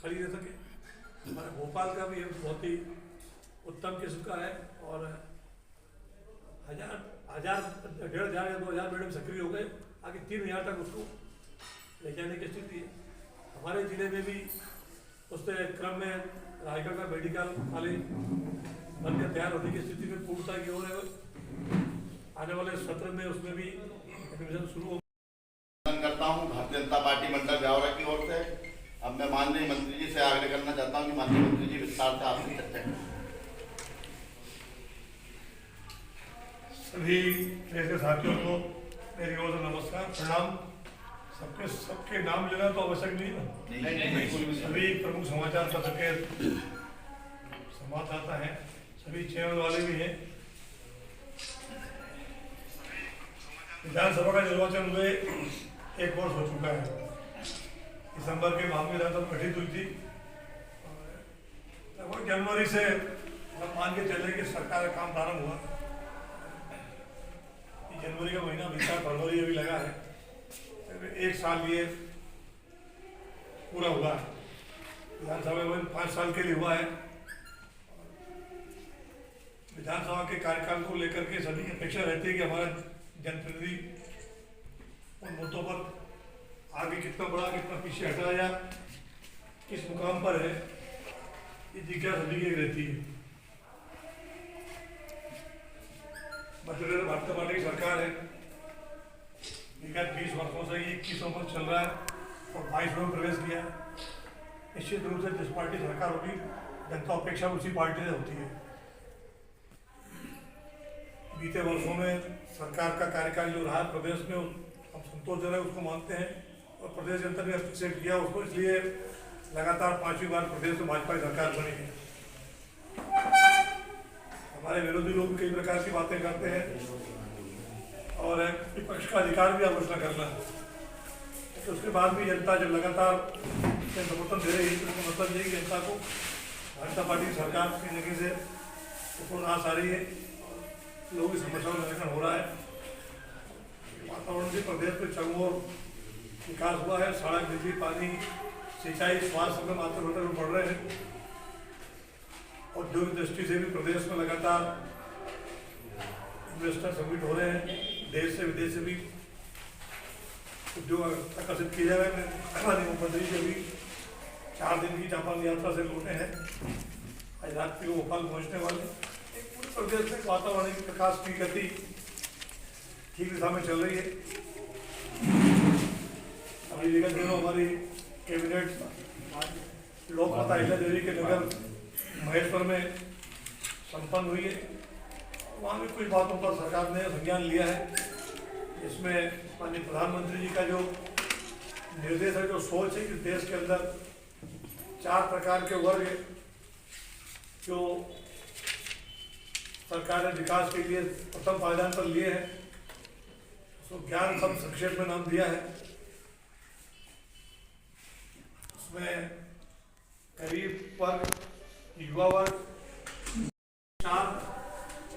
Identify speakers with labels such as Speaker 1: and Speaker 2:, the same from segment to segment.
Speaker 1: खरीद सके। हमारे भोपाल का भी बहुत ही उत्तम किस्म का है और 1,000, 1,500 या 2,000 बेड सक्रिय हो गए, आगे 3,000 तक उसको ले जाने की स्थिति है। हमारे जिले में भी उसके क्रम में रायगढ़ का मेडिकल कॉलेज बनकर तैयार होने की स्थिति में पूर्णता की ओर है। आने वाले सत्र में उसमें भी एडमिशन शुरू हो।
Speaker 2: करता हूँ भारतीय जनता पार्टी मंडल ब्यावरा की ओर से। अब मैं माननीय मंत्री जी से आग्रह करना चाहता हूँ कि माननीय मंत्री जी विस्तार से आपसे चर्चा करें।
Speaker 1: सभी प्रेस साथियों को मेरी ओर से नमस्कार, प्रणाम। सबके नाम लेना तो आवश्यक नहीं है। सभी प्रमुख समाचार पत्र के संवाददाता हैं, सभी चैनल वाले भी हैं। विधानसभा का निर्वाचन हुए 1 वर्ष हो चुका है। दिसंबर के माह में विधानसभा गठित हुई थी। लगभग जनवरी से मान के चले कि सरकार का काम प्रारंभ हुआ। जनवरी का महीना बीता, फरवरी अभी लगा है, 1 साल ये पूरा हुआ है। विधानसभा में 5 साल के लिए हुआ है। विधानसभा के कार्यकाल को लेकर के सभी की अपेक्षा रहती है कि हमारा जनप्रतिनिधि उन मुद्दों पर आगे कितना बढ़ा, कितना पीछे हटा या किस मुकाम पर है, ये जिज्ञासा सभी की रहती है। मध्य भारतीय पार्टी की सरकार है। विगत 20 वर्षों से 21वां वर्ष चल रहा है और 22वें में प्रवेश किया है। निश्चित रूप से जिस पार्टी सरकार होगी, जनता अपेक्षा उसी पार्टी से होती है। बीते वर्षों में सरकार का कार्यकाल जो रहा प्रदेश में, हम संतोषजनक उसको मानते हैं और प्रदेश जनता ने अप्रिशिएट किया उसको, इसलिए लगातार 5वीं बार प्रदेश में भाजपा की सरकार बनी है। हमारे विरोधी लोग कई प्रकार की बातें करते हैं और विपक्ष का अधिकार भी आलोचना करना है, तो उसके बाद भी जनता जब लगातार समर्थन दे रही है तो उसका मतलब ये कि जनता को भाजपा पार्टी की सरकार की जगह से उसको रास आ रही है, लोगों की समस्याओं का निराकरण हो रहा है। वातावरण भी प्रदेश में चरमोर विकास हुआ है। सड़क, बिजली, पानी, सिंचाई, स्वास्थ्य में मात्र बढ़ रहे हैं। औद्योगिक दृष्टि से भी प्रदेश में लगातार इन्वेस्टर समिट हो रहे हैं। देश से विदेश से भी उद्योग आकर्षित किए जा रहे हैं। मुख्यमंत्री जी अभी 4 दिन की जापान यात्रा से लौटे हैं, आज रात को भोपाल पहुंचने वाले। पूरे प्रदेश में वातावरण की प्रकाश की गति ठीक दिशा में चल रही है। अभी विगत दिनों हमारी कैबिनेट लोकमाता अहिल्या देवी के नगर महेश्वर में संपन्न हुई है। वहाँ भी कुछ बातों पर सरकार ने संज्ञान लिया है। इसमें माननीय प्रधानमंत्री जी का जो निर्देश है, जो सोच है कि देश के अंदर 4 प्रकार के वर्ग जो सरकार ने विकास के लिए प्रथम पायदान पर लिए हैं, उसको ज्ञान सब संक्षेप में नाम दिया है। उसमें गरीब वर्ग, युवा वर्ग, 4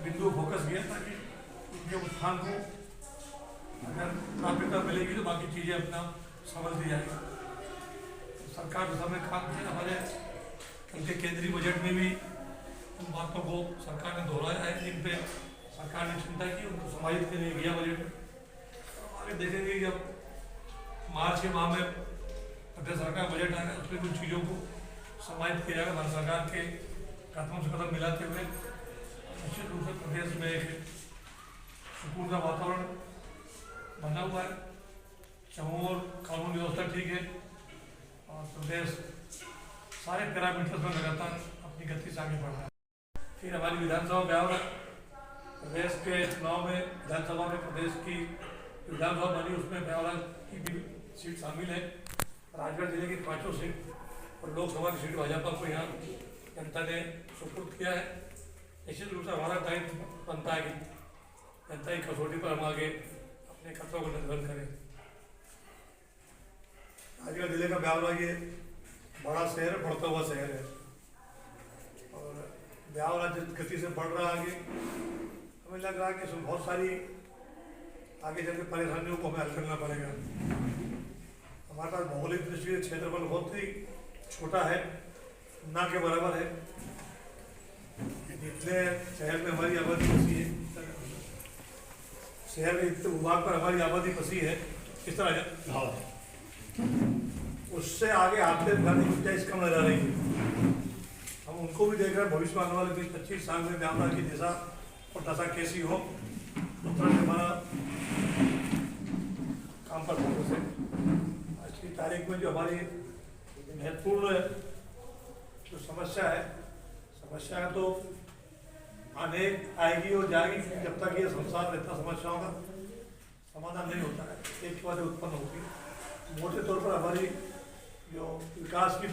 Speaker 1: बिंदु फोकस किया ताकि उनके उत्थान को अगर प्राथमिकता मिलेगी तो बाकी चीज़ें अपना समझ दी जाएगी। सरकार के समय काम किया। हमारे कल के केंद्रीय बजट में भी उन बातों को सरकार ने दोहराया है, जिन पे सरकार ने चिंता की, उनको समाहित करने किया बजट में। आगे देखेंगे जब मार्च के माह में प्रदेश सरकार बजट आएगा, उसमें कुछ चीज़ों को समाहित किया जाएगा। भारत सरकार के कदमों से कदम मिलाते हुए निश्चित रूप से प्रदेश में एक सुकून का वातावरण बना हुआ है। चहुओर कानून व्यवस्था ठीक है और प्रदेश सारे पैरामीटर्स में लगातार अपनी गति से आगे बढ़ रहा है। फिर हमारी विधानसभा ब्यावरा, प्रदेश के चुनाव में विधानसभा में प्रदेश की विधानसभा बनी, उसमें ब्यावरा की भी सीट शामिल है। राजगढ़ जिले की 5 सीट और लोकसभा की सीट भाजपा को यहाँ जनता ने सुपुर्द किया है। निश्चित रूप से हमारा दायित्व बनता है कि जनता की कसौटी पर हम आगे अपने कर्तव्यों को निर्वहन करें। राजगढ़ जिले का ब्यावरा ये बड़ा शहर है, बढ़ता हुआ शहर है और ब्यावरा जिस गति से बढ़ रहा है आगे, हमें लग रहा है कि इसमें बहुत सारी आगे चल के परेशानियों को हमें हल करना पड़ेगा। हमारे पास भौगोलिक दृष्टि से क्षेत्रफल बहुत ही छोटा है, ना के बराबर है। इतने शहर में हमारी आबादी बसी है, शहर में इतने भूभाग पर हमारी आबादी बसी है, इस तरह है, उससे आगे हाथ बढ़ाने की गुंजाइश कम नजर आ रही है। हम उनको भी देख रहे हैं, भविष्य में आने वाले 20-25 साल में ब्यावरा की दिशा और दशा कैसी हो, उस तरह से हमारा काम पर फोकस है। आज की तारीख में जो हमारी महत्वपूर्ण जो समस्या है तो अनेक आएगी और जाएगी, जब तक ये संसार रहता समस्याओं का समाधान नहीं होता है, एक के बाद उत्पन्न होगी। मोटे तौर पर हमारी जो विकास की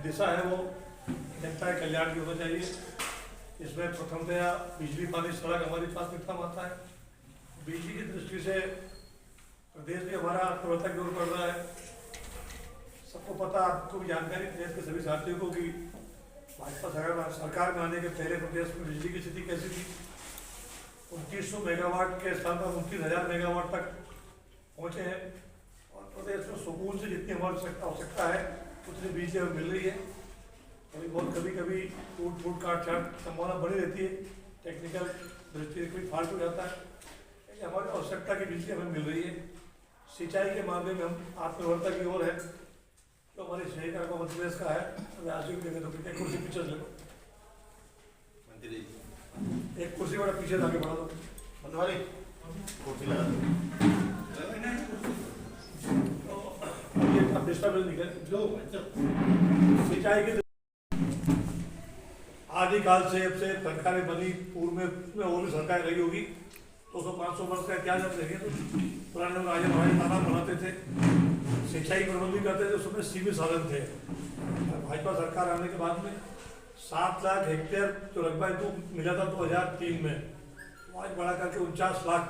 Speaker 1: दिशा है वो जनता के कल्याण की होना चाहिए। इसमें प्रथमतया बिजली, पानी, सड़क हमारी प्राथमिकता में आता है। बिजली की दृष्टि से प्रदेश भी हमारा अर्थव्यवस्था की ओर बढ़ रहा है। सबको पता, आपको भी जानकारी देश के सभी साथियों को कि भाजपा सरकार में आने के पहले प्रदेश में बिजली की स्थिति कैसी थी। 2900 मेगावाट के स्थान पर 29,000 मेगावाट तक पहुँचे हैं और प्रदेश में सुकून से जितनी हमारी आवश्यकता है उतनी बिजली हमें मिल रही है। अभी बहुत कभी टूट काट संभावना बनी रहती है, टेक्निकल दृष्टि से कोई फाल्ट हो जाता है, लेकिन हमारी आवश्यकता की बिजली हमें मिल रही है। सिंचाई के मामले में हम आत्मनिर्भरता की ओर है, तो हमारी सिंचाई का मध्य प्रदेश का है। आज भी देंगे तो कुर्सी पीछे ले लो, एक कुर्सी बड़ा पीछे आगे बढ़ा दो,
Speaker 2: बनवारी कुर्सी लगा दो। डिस्टर्बेंस निकले जो सिंचाई की आदिकाल से अब से सरकारें बनी, पूर्व में और भी सरकारें रही होगी, 200-500 वर्ष का क्या जब देखें तो पुराने लोग राजा महाराज तालाब बनाते थे, सिंचाई प्रबंधन करते थे, उसमें सीमित साधन थे। भाजपा सरकार आने के बाद में 7 लाख हेक्टेयर जो रकबा मिला था 2003 में, आज बढ़ा करके 49 लाख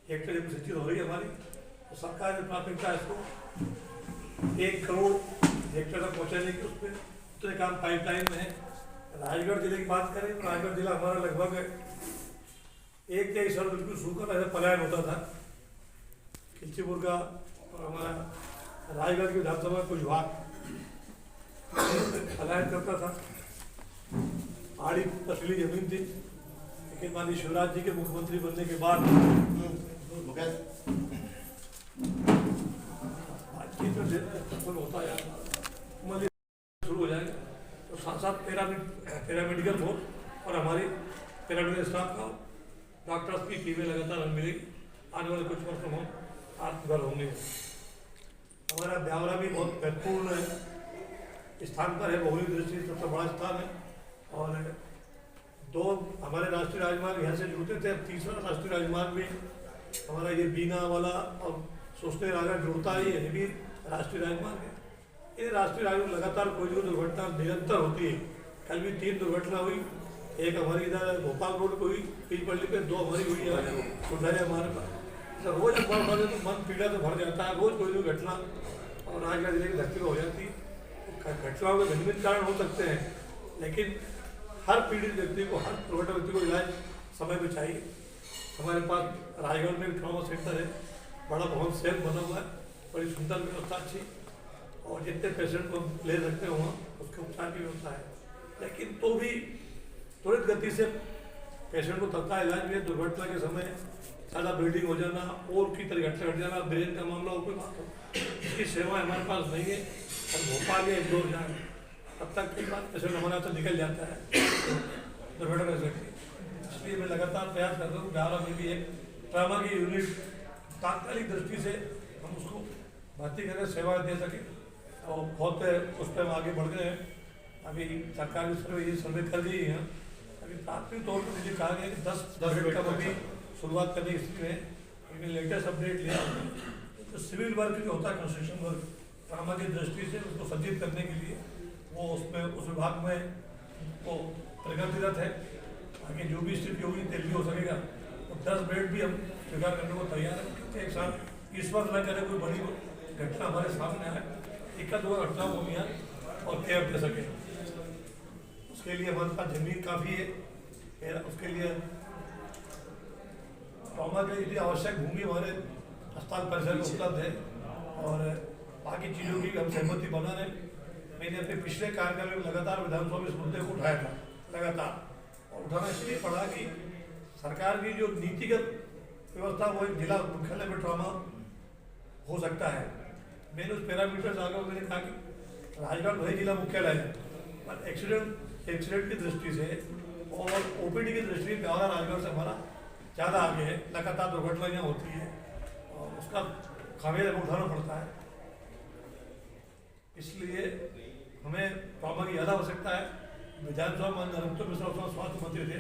Speaker 2: हेक्टेयर की सिंचाई हो रही है हमारी। तो सरकार की प्राथमिकता है इसको 1 करोड़ हेक्टेयर तक पहुँचाने की, उस पर उतने काम पाइपलाइन में है। राजगढ़ जिले की बात करें तो राजगढ़ जिला हमारा लगभग 1 साल बिल्कुल सूखा था, पलायन होता था। खिलचीपुर का और हमारा राजगढ़ की विधानसभा कुछ भाग पलायन करता था, पहाड़ी पथरीली जमीन थी। लेकिन माननीय शिवराज जी के मुख्यमंत्री बनने के बाद होता है शुरू हो जाएगा, तो साथ साथ पैरामेडिकल बोर्ड और हमारी पैरामेडिकल स्टाफ का डॉक्टर्स की टीमें लगातार हमें मिलेगी। आने वाले कुछ वर्षों में आत्मनिर्भर होंगे। हमारा ब्यावरा भी बहुत महत्वपूर्ण स्थान पर है, भौगोलिक दृष्टि से सबसे बड़ा स्थान है। और 2 हमारे राष्ट्रीय राजमार्ग यहाँ से जुड़ते थे, अब 3रा राष्ट्रीय राजमार्ग भी हमारा ये बीना वाला और सोचते राजा जुड़ता है, ये भी राष्ट्रीय राजमार्ग है। ये राष्ट्रीय राजमार्ग लगातार कोई दुर्घटना निरंतर होती है। कल भी 3 दुर्घटना हुई, एक हमारी इधर भोपाल रोड पर हुई पीलपल्ली पे, 2 हमारी हुई है हमारे पास। रोज अखबार पढ़ते तो मन पीड़ा तो भर जाता है, रोज कोई घटना और राजगढ़ जिले की धरती पर हो जाती है। घटनाओं के भिन्न कारण हो सकते हैं, लेकिन हर पीड़ित व्यक्ति को, हर दुर्घटना व्यक्ति को इलाज समय में चाहिए। हमारे पास राजगढ़ में ट्रॉमा सेंटर है, बड़ा भवन सेफ बना हुआ है, बड़ी सुंदर व्यवस्था अच्छी, और जितने पेशेंट को ले सकते हो वहाँ उसके उपचार की व्यवस्था है। लेकिन तो भी त्वरित गति से पेशेंट को तत्काल इलाज भी है। दुर्घटना के समय ज़्यादा ब्लीडिंग हो जाना और की तरह घटना घट जाना, ब्रेन का मामला और कोई बात हो, इसकी सेवा हमारे पास नहीं है। और भोपाल या इंदौर जाए तब तक कई बार पेशेंट हमारे यहाँ से निकल जाता है दुर्घटना कर सकती है। इसलिए मैं लगातार प्रयास कर रहा हूँ ब्यावरा में भी एक ट्रामा की यूनिट तात्कालिक दृष्टि से हम उसको भर्ती करके सेवा दे सकें, और बहुत उस पर हम आगे बढ़ गए हैं। अभी सरकार ने सर्वे कर दी है। अभी प्राथमिक तौर पर मुझे कहा गया कि 10 बेड का अभी शुरुआत करने की स्थिति में, लेकिन लेटेस्ट अपडेट लिया तो सिविल वर्क जो होता है, कंस्ट्रक्शन वर्क, ट्रामा की दृष्टि से उसको सज्जित करने के लिए वो उसमें उस विभाग में वो प्रगतिरत है। आगे जो भी स्थिति होगी तेल भी हो सकेगा, तो 10 बेड भी हम स्वीकार करने को तैयार है। क्योंकि एक साथ इस वक्त न करे कोई बड़ी घटना हमारे सामने आए, 1-2 घटनाओं को भी और केयर दे सके, उसके लिए हमारे पास जमीन काफ़ी है। उसके लिए ट्रॉमा के लिए आवश्यक भूमि हमारे अस्पताल परिसर में उपलब्ध है, और बाकी चीज़ों की हम सहमति बना रहे।
Speaker 1: मैंने अपने पिछले कार्यकाल में लगातार विधानसभा में इस मुद्दे को उठाया था लगातार, और उठाना इसलिए पड़ा कि सरकार की जो नीतिगत व्यवस्था वो एक जिला मुख्यालय में ट्रॉमा हो सकता है। मैंने उस पैरामीटर्स आगे मैंने कहा कि राजगढ़ वही जिला मुख्यालय है, पर एक्सीडेंट की दृष्टि से और ओपीडी की दृष्टि से ब्यावरा राजगढ़ से हमारा ज़्यादा आगे है। लगातार दुर्घटनाएँ होती है और उसका खामियाजा उठाना पड़ता है, इसलिए हमें ट्रॉमा की ज़्यादा आवश्यकता है। विधानसभा में नरेंद्र मिश्रा स्वास्थ्य मंत्री थे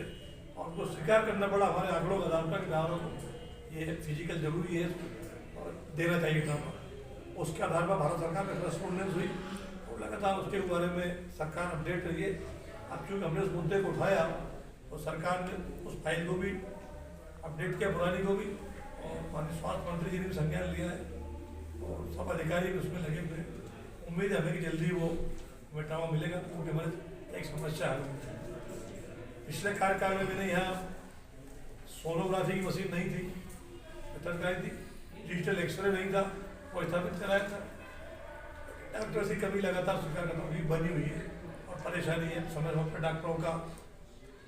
Speaker 1: और उनको स्वीकार करना पड़ा हमारे आंकड़ों के आधार पर ब्यावरा को ये फिजिकल जरूरी है और देना चाहिए ट्रॉमा। उसके आधार पर भारत सरकार में रेस्पॉन्डेंस हुई और लगातार उसके बारे में सरकार अपडेट रही है। अब चूँकि हमने उस मुद्दे को उठाया तो सरकार ने उस फाइल को भी अपडेट किया, पुरानी को भी, और माननीय स्वास्थ्य मंत्री जी ने भी संज्ञान लिया है और सब अधिकारी भी उसमें लगे हुए हैं। उम्मीद है हमें कि जल्दी वो हमें ट्रॉमा मिलेगा, क्योंकि हमारे एक समस्या है। पिछले कार्यकाल में मैंने यहाँ सोनोग्राफी की मशीन नहीं थी, वितरण कराई थी, डिजिटल एक्सरे नहीं था, वो स्थापित कराया था। डॉक्टर्स की कमी लगातार स्वीकार करना भी बनी हुई है और परेशानी है। समय समय पर डॉक्टरों का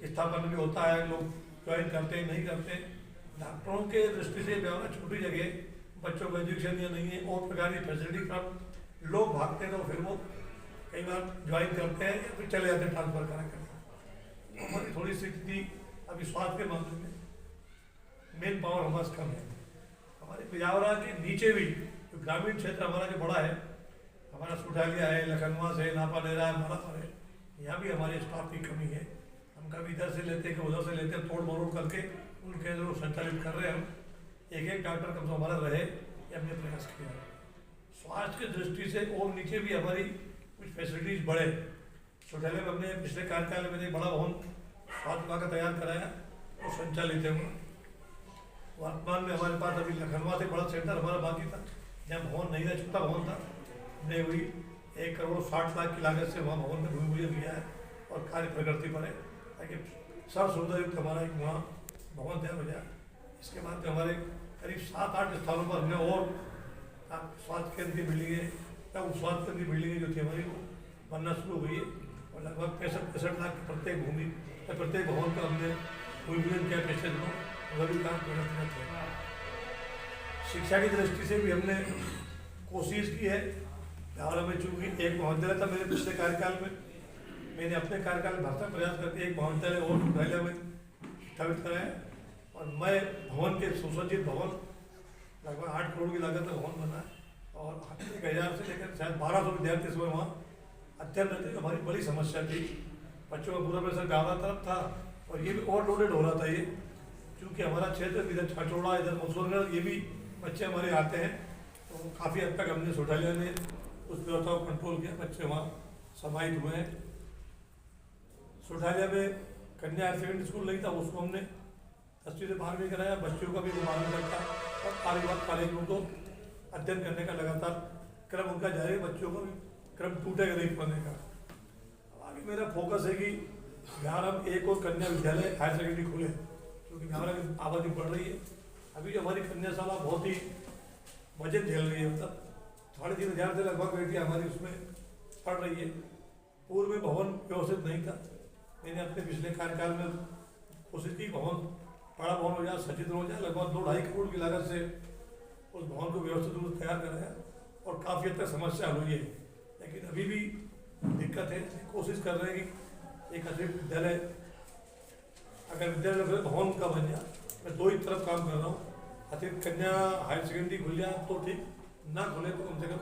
Speaker 1: स्थापन भी होता है, लोग ज्वाइन करते हैं नहीं करते। डॉक्टरों के दृष्टि से ब्यावरा छोटी जगह, बच्चों को एजुकेशन या नहीं है और प्रकार की फैसिलिटी पर लोग भागते हैं, तो फिर वो कई बार ज्वाइन करते हैं या फिर चले जाते हैं ट्रांसफर करा कर। हमारी थोड़ी सी स्थिति अभी स्वास्थ्य के मामले में मेन पावर हमारे कम है। हमारे ब्यावरा के नीचे भी जो ग्रामीण क्षेत्र हमारा जो बड़ा है, हमारा सुठालिया है, लखनवास है, नापानेरा है, मालापुर है, यहाँ भी हमारे स्टाफ की कमी है। हम कभी इधर से लेते हैं, उधर से लेते हैं, तोड़ मरोड़ करके उन केंद्रों को संचालित कर रहे हैं। हम एक डॉक्टर कम से हमारा रहे, ये हमने प्रयास किया है। स्वास्थ्य की दृष्टि से और नीचे भी हमारी कुछ फैसिलिटीज बढ़े। सुठालिया में हमने पिछले कार्यकाल में एक बड़ा भवन स्वास्थ्य विभाग का तैयार कराया और संचालित है। वर्तमान में हमारे पास अभी लखनवा से बड़ा सेंटर हमारा बाकी था, जहाँ भवन नहीं था, छोटा भवन था, नहीं हुई 1 करोड़ 60 लाख की लागत से वहाँ भवन में भूमि पूजन किया है और कार्य प्रगति पर है, ताकि सर्व सुविधा युक्त हमारा एक वहाँ भवन तैयार हो जाए। इसके बाद हमारे करीब 7-8 स्थानों पर हमने और स्वास्थ्य केंद्र की बिल्डिंगें या उप स्वास्थ्य केंद्र की बिल्डिंगें जो थी हमारी वो बनना शुरू हुई है और लगभग 65 लाख प्रत्येक भूमि या प्रत्येक भवन का हमने भूमि पूजन किया पिछले दिनों, वही काम प्रगतिरत है। शिक्षा की दृष्टि से भी हमने कोशिश की है। ब्यावरा में चूँकि एक महाविद्यालय था मेरे पिछले कार्यकाल में, मैंने अपने कार्यकाल में भरसक प्रयास करके एक महाविद्यालय और सुठालिया में स्थापित कराया और मैं भवन के सुसज्जित भवन लगभग 8 करोड़ की लागत का भवन बना है और 1000 से लेकर शायद 1200 विद्यार्थी इस वहाँ अध्ययन रहते। हमारी बड़ी समस्या थी, बच्चों का पूरा प्रेशर ब्यावरा तरफ था और ये भी ओवरलोडेड हो रहा था। ये क्योंकि हमारा क्षेत्र इधर छचोड़ा, इधर मसूरगढ़, ये भी बच्चे हमारे आते हैं, तो काफ़ी हद तक हमने सुठालिया ने उस व्यवस्था को कंट्रोल किया, बच्चे वहाँ समाहित हुए हैं। सुठालिया में कन्या हायर सेकेंडरी स्कूल नहीं था, उसको हमने 10वीं से 12वीं कराया, बच्चों का भी मालूम करता और कार्यवाद कॉलेज में तो अध्ययन करने का लगातार क्रम उनका जारी है, बच्चों का भी क्रम टूटेगा नहीं पढ़ने का। आगे मेरा फोकस है कि बिहार में एक और कन्या विद्यालय हायर सेकेंडरी खुले, क्योंकि बिहार में आबादी बढ़ रही है। अभी जो हमारी कन्याशाला बहुत ही वजन झेल रही है, मतलब 3500 से लगभग बेटी हमारी उसमें पढ़ रही है। पूर्व में भवन व्यवस्थित नहीं था, मैंने अपने पिछले कार्यकाल में कोशिश की भवन बड़ा भवन हो जाए, सचित हो जाए। लगभग 2-2.5 करोड़ की लागत से उस भवन को व्यवस्थित रूप से तैयार कराया और काफ़ी हद तक समस्या हुई है, लेकिन अभी भी दिक्कत है। कोशिश कर रहे हैं कि एक अतिरिक्त विद्यालय, अगर विद्यालय भवन का बन जाए, मैं 2 ही तरफ काम कर रहा हूँ। अतिरिक्त कन्या हायर सेकेंडरी खुल जाए तो ठीक, ना खुले तो कम से कम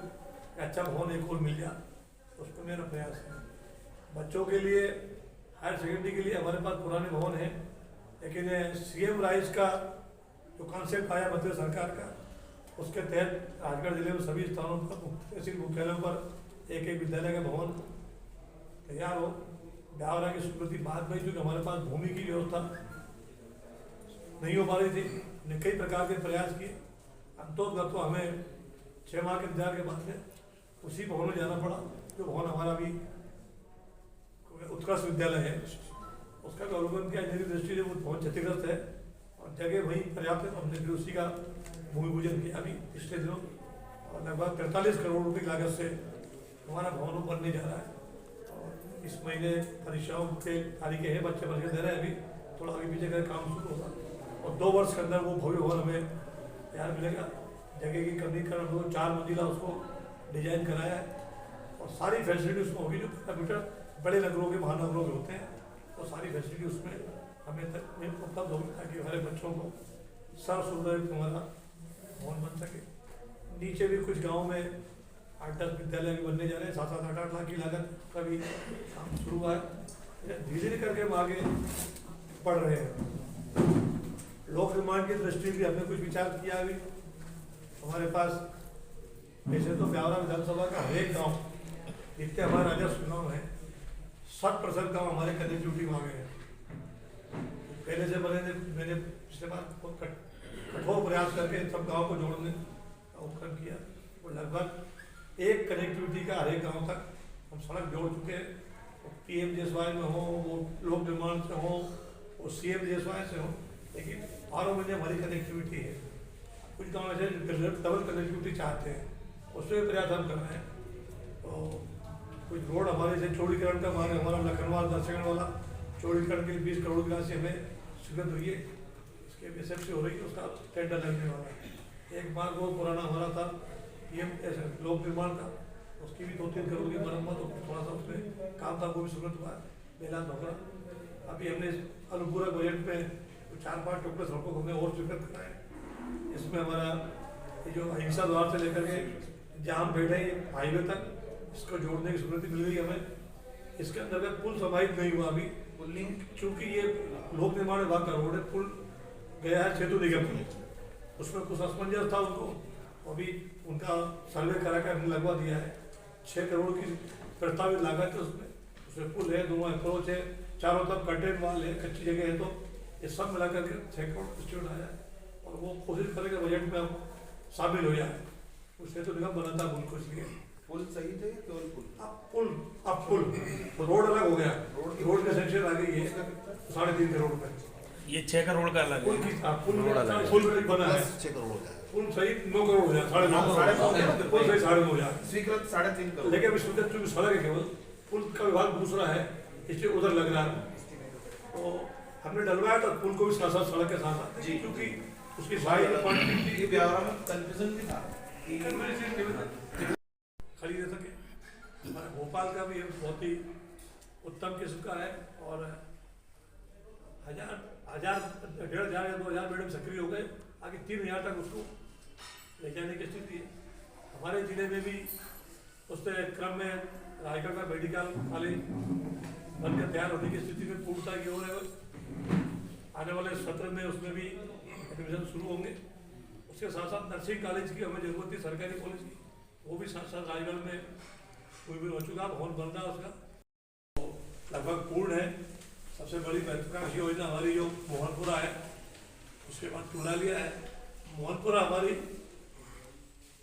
Speaker 1: अच्छा भवन एक और मिल जाए, उस पर मेरा प्रयास है। बच्चों के लिए हायर सेकेंडरी के लिए हमारे पास पुराने भवन हैं, लेकिन CM राइज का जो कॉन्सेप्ट आया मध्य सरकार का, उसके तहत राजगढ़ जिले में सभी स्थानों पर तहसील मुख्यालयों पर एक विद्यालय का भवन तैयार हो। ब्यावरा की स्वीकृति बाद में, क्योंकि हमारे पास भूमि की व्यवस्था नहीं हो पा रही थी, हमने कई प्रकार के प्रयास किए। अंतोगत तो हमें 6 माह के इंतजार के बाद में उसी भवन में जाना पड़ा, जो भवन हमारा भी उत्कर्ष विद्यालय है, उसका भी अवलोकन किया। इंजीनियरिंग दृष्टि से वो बहुत क्षतिग्रस्त है और जगह वहीं पर्याप्त है, तो हमने फिर उसी का भूमि पूजन किया अभी पिछले दिनों और लगभग 43 करोड़ रुपये की लागत से
Speaker 2: हमारा भवन बनने जा रहा है और इस महीने परीक्षाओं के तारीखें हैं, बच्चे परीक्षा दे रहे हैं, अभी थोड़ा आगे पीछे का काम शुरू होगा और 2 वर्ष के अंदर वो भव्य भवन हमें तैयार मिलेगा। जगह की कमी कर 4 मंजिला उसको डिजाइन कराया है और सारी फैसिलिटी उसमें होगी जो कंप्यूटर बड़े नगरों के महानगरों के होते हैं, तो सारी फैसिलिटी उसमें हमें उपलब्ध होगी ताकि हमारे बच्चों को सर्व सुविधायुक्त हमारा भवन बन सके। नीचे भी कुछ गाँव में 8-10 विद्यालय भी बनने जा रहे हैं, 7-8 लाख की लागत का भी काम शुरू हुआ है। धीरे धीरे करके हम आगे बढ़ रहे हैं। लोक निर्माण की दृष्टि भी हमने कुछ विचार किया। अभी हमारे पास वैसे तो ब्यावरा विधानसभा का हर एक गाँव जितने हमारे राजस्व गाँव है 60% गाँव हमारे कनेक्टिविटी में आ गए हैं। पहले से मैंने पिछले बार बहुत कठोर प्रयास करके सब गाँव को जोड़ने का उपक्रम किया और लगभग एक कनेक्टिविटी का हर एक गाँव तक हम सड़क जोड़ चुके हैं। PMJSY में हो, वो लोक निर्माण से हो, वो CMJSY से हो, लेकिन 12 महीने हमारी कनेक्टिविटी है। कुछ गाँव ऐसे डबल कनेक्टिविटी चाहते हैं, उसमें प्रयास हम कर रहे हैं। तो कुछ रोड हमारे से चौड़ीकरण का हमारा लखनवाल दर्शकगढ़ वाला चौड़ीकरण के 20 करोड़ की राशि हमें स्वीकृत हुई है, इसके SFC हो रही है, उसका टेंडर लगने वाला है। एक मार्ग वो पुराना हमारा था लोक निर्माण का, उसकी भी 2-3 करोड़ की मरम्मत और थोड़ा सा उसमें काम था, वो भी स्वीकृत हुआ है। बेला नौकरा अभी हमने अनुपूरक बजट में 4-5 टुकड़े सड़कों को हमने और स्वीकृत कराए। इसमें हमारा ये जो अहिंसा द्वार से लेकर के जाम भेड़े हाईवे तक इसको जोड़ने की स्वीकृति मिल गई हमें। इसके अंतर्गत पुल समाहित नहीं हुआ अभी, पुलिंग चूंकि ये लोक निर्माण विभाग का रोड है, पुल गया है सेतु निगम में, उसमें कुछ असमंजस था उनको, अभी उनका सर्वे करा कर हमने लगवा दिया है। 6 करोड़ की प्रस्तावित लागत है उसमें पुल है, 2 अप्रोच है, चारों तरफ कंटेन वाल है, कच्ची जगह है, तो ये सब मिलाकर के 6 करोड़ इंस्टीट्यूट आया है और वो कोशिश करेंगे बजट में अब शामिल हो जाए। उससे तो निगम बना था पुल को, इसलिए
Speaker 3: पुल सही थे केवल पुल
Speaker 2: अब पुल तो रोड अलग हो गया, रोड का सेक्शन आ गई है 3.5 करोड़ रुपए।
Speaker 4: ये 6 करोड़ का अलग
Speaker 2: पुल
Speaker 4: है।
Speaker 2: पुल बना है,
Speaker 3: 6 करोड़ का
Speaker 2: पुल सही 9 करोड़ हो जाए, 9.5 पुल सही 9.5 हो जाए,
Speaker 3: स्वीकृत 3.5 करोड़।
Speaker 2: लेकिन अभी स्वीकृत चूंकि सड़क है केवल, पुल का विभाग दूसरा है, इसलिए उधर लग रहा है। तो हमने डलवाया था पुल को भी साथ साथ सड़क के साथ जी, क्योंकि उसकी साइज
Speaker 3: ये ब्यावरा में कंफ्यूजन भी था
Speaker 2: खरीद सके। हमारे भोपाल का भी बहुत ही उत्तम किस्म का है और 1,000, 1,500 या 2,000 बेड सक्रिय हो गए, आगे 3,000 तक उसको ले जाने की स्थिति है। हमारे जिले में भी उसके क्रम में रायगढ़ का मेडिकल कॉलेज बनकर तैयार होने की स्थिति में पूर्णता की ओर है। आने वाले सत्र में उसमें भी एडमिशन शुरू होंगे। उसके साथ साथ नर्सिंग कॉलेज की हमें जरूरत थी, सरकारी कॉलेज की, वो भी साथ साथ रायगढ़ में कोई भी हो चुका, भवन बन रहा है उसका, तो लगभग पूर्ण है। सबसे बड़ी महत्वाकांक्षी योजना हमारी जो मोहनपुरा है, उसके बाद टूलालिया है। मोहनपुरा हमारी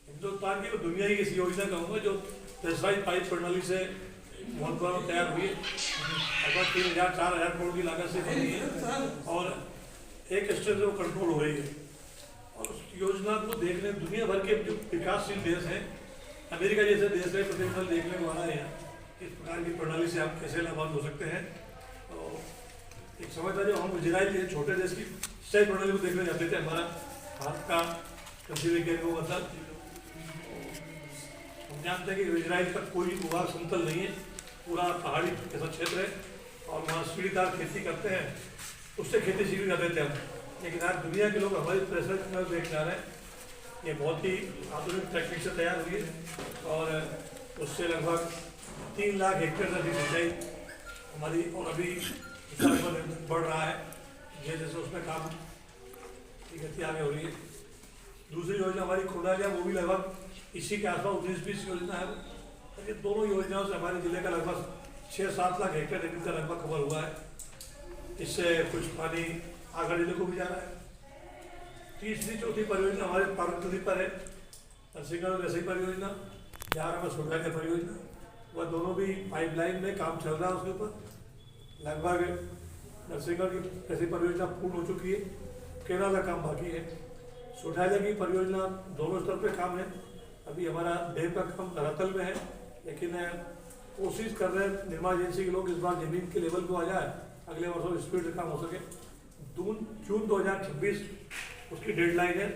Speaker 2: हिंदुस्तान की दुनिया की इस योजना कहूँगा जो प्रेशराइज पाइप प्रणाली से मोहनपुरा में तैयार हुई है, लगभग 3,000-4,000 करोड़ की लागत से बनी है और एक स्टेज से वो कंट्रोल हो रही है। और उस योजना को देखने दुनिया भर के जो विकासशील देश हैं, अमेरिका जैसे देश है, प्रतिनिधिमंडल देखने वाला है यहाँ इस प्रकार की प्रणाली से आप कैसे लाभान्वित हो सकते हैं। तो एक समय था जब हम इजराइल जैसे छोटे देश की सिंचाई प्रणाली को देखने जाते थे, हमारा भारत का कृषि वैज्ञानिकों का दल, हम जानते हैं कि इजराइल का कोई भूभाग समतल नहीं है, पूरा पहाड़ी ऐसा क्षेत्र है और वहाँ सीढ़ीदार खेती करते हैं, उससे खेती सीखी जाते थे हम। लेकिन आज दुनिया के लोग हमारी प्रेशर में देख जा रहे हैं, ये बहुत ही आधुनिक तकनीक से तैयार हुई है और उससे लगभग 3 लाख हेक्टेयर तक की सिंचाई हमारी और अभी बढ़ रहा है, जैसे उसमें काम की गति आगे हो रही है। दूसरी योजना हमारी खुदालिया, वो भी लगभग इसी के आसपास 19-20 योजना है। तो ये दोनों योजनाओं से हमारे जिले का लगभग 6-7 लाख हेक्टेयर जमीन का लगभग कवर हुआ है। इससे कुछ पानी आगरा जिले को भी जा रहा है। तीसरी चौथी परियोजना हमारे पार्वती नदी पर है, नरसिंहगढ़ रसई परियोजना, जहाँ में सुधार परियोजना, वह दोनों भी पाइपलाइन में काम चल रहा है। उसके ऊपर लगभग नरसिंहगढ़ की रसई परियोजना पूर्ण हो चुकी है, केरला का काम बाकी है। सुधार की परियोजना दोनों स्तर पे काम है। अभी हमारा डेम का काम धरातल में है, लेकिन कोशिश कर रहे हैं निर्माण एजेंसी के लोग इस बार जमीन के लेवल को आ जाए, अगले वर्षों स्पीड से काम हो सके। जून 2026 उसकी डेडलाइन है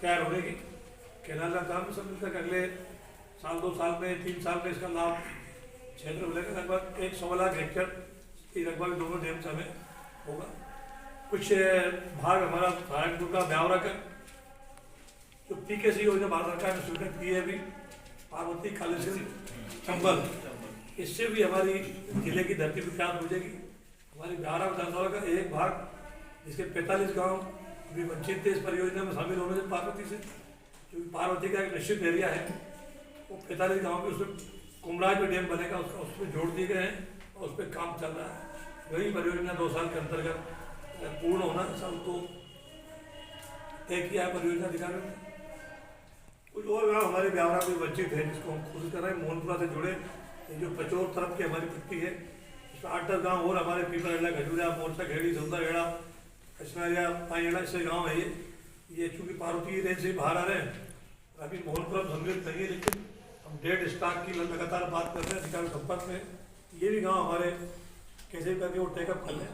Speaker 2: तैयार होने की। कैनाल का काम सब तक अगले साल 2 साल में 3 साल में इसका लाभ क्षेत्र मिलेगा। लगभग 100 लाख हेक्टेयर की लगभग दोनों डैम से हमें होगा। कुछ भाग हमारा सहारनपुर का ब्यावरा का जो PKC योजना भारत सरकार ने स्वीकृत की है अभी, पार्वती कालेश्वरी चंबल, इससे भी हमारी जिले की धरती विकास हो जाएगी। हमारी ब्यावरा विधानसभा का एक भाग जिसके 45 गांव भी वंचित थे इस परियोजना में शामिल होने से पार्वती से, क्योंकि पार्वती का एक निश्चित एरिया है, वो 45 गाँव के उसमें कुमराज में डैम बनेगा, उसका उसमें जोड़ दिए गए हैं और उस पर काम चल रहा है। वही परियोजना 2 साल के अंतर्गत पूर्ण होना सब तो तय किया है परियोजना अधिकारी ने। कुछ और गाँव हमारे ब्यावरा में वंचित है जिसको हम कोशिश कर रहे हैं मोहनपुरा से जुड़े। ये जो पचोर तरफ की हमारी पट्टी है, इसमें 8-10 गाँव और हमारे पीपलहेड़ा, खजूरिया, मोरचा खेड़ी, सौदाहेड़ा, कश्मीरिया, पाईहेड़ा, इससे गाँव है ये चूँकि पार्वती रेंज से बाहर आ रहे हैं। अभी मोहनपुरा सम्मिलित नहीं है, लेकिन हम डेड स्टॉक की लगातार बात कर रहे हैं अधिकारी संपर्क में। ये भी गाँव हमारे कैसे करके वो टेकअप कर लें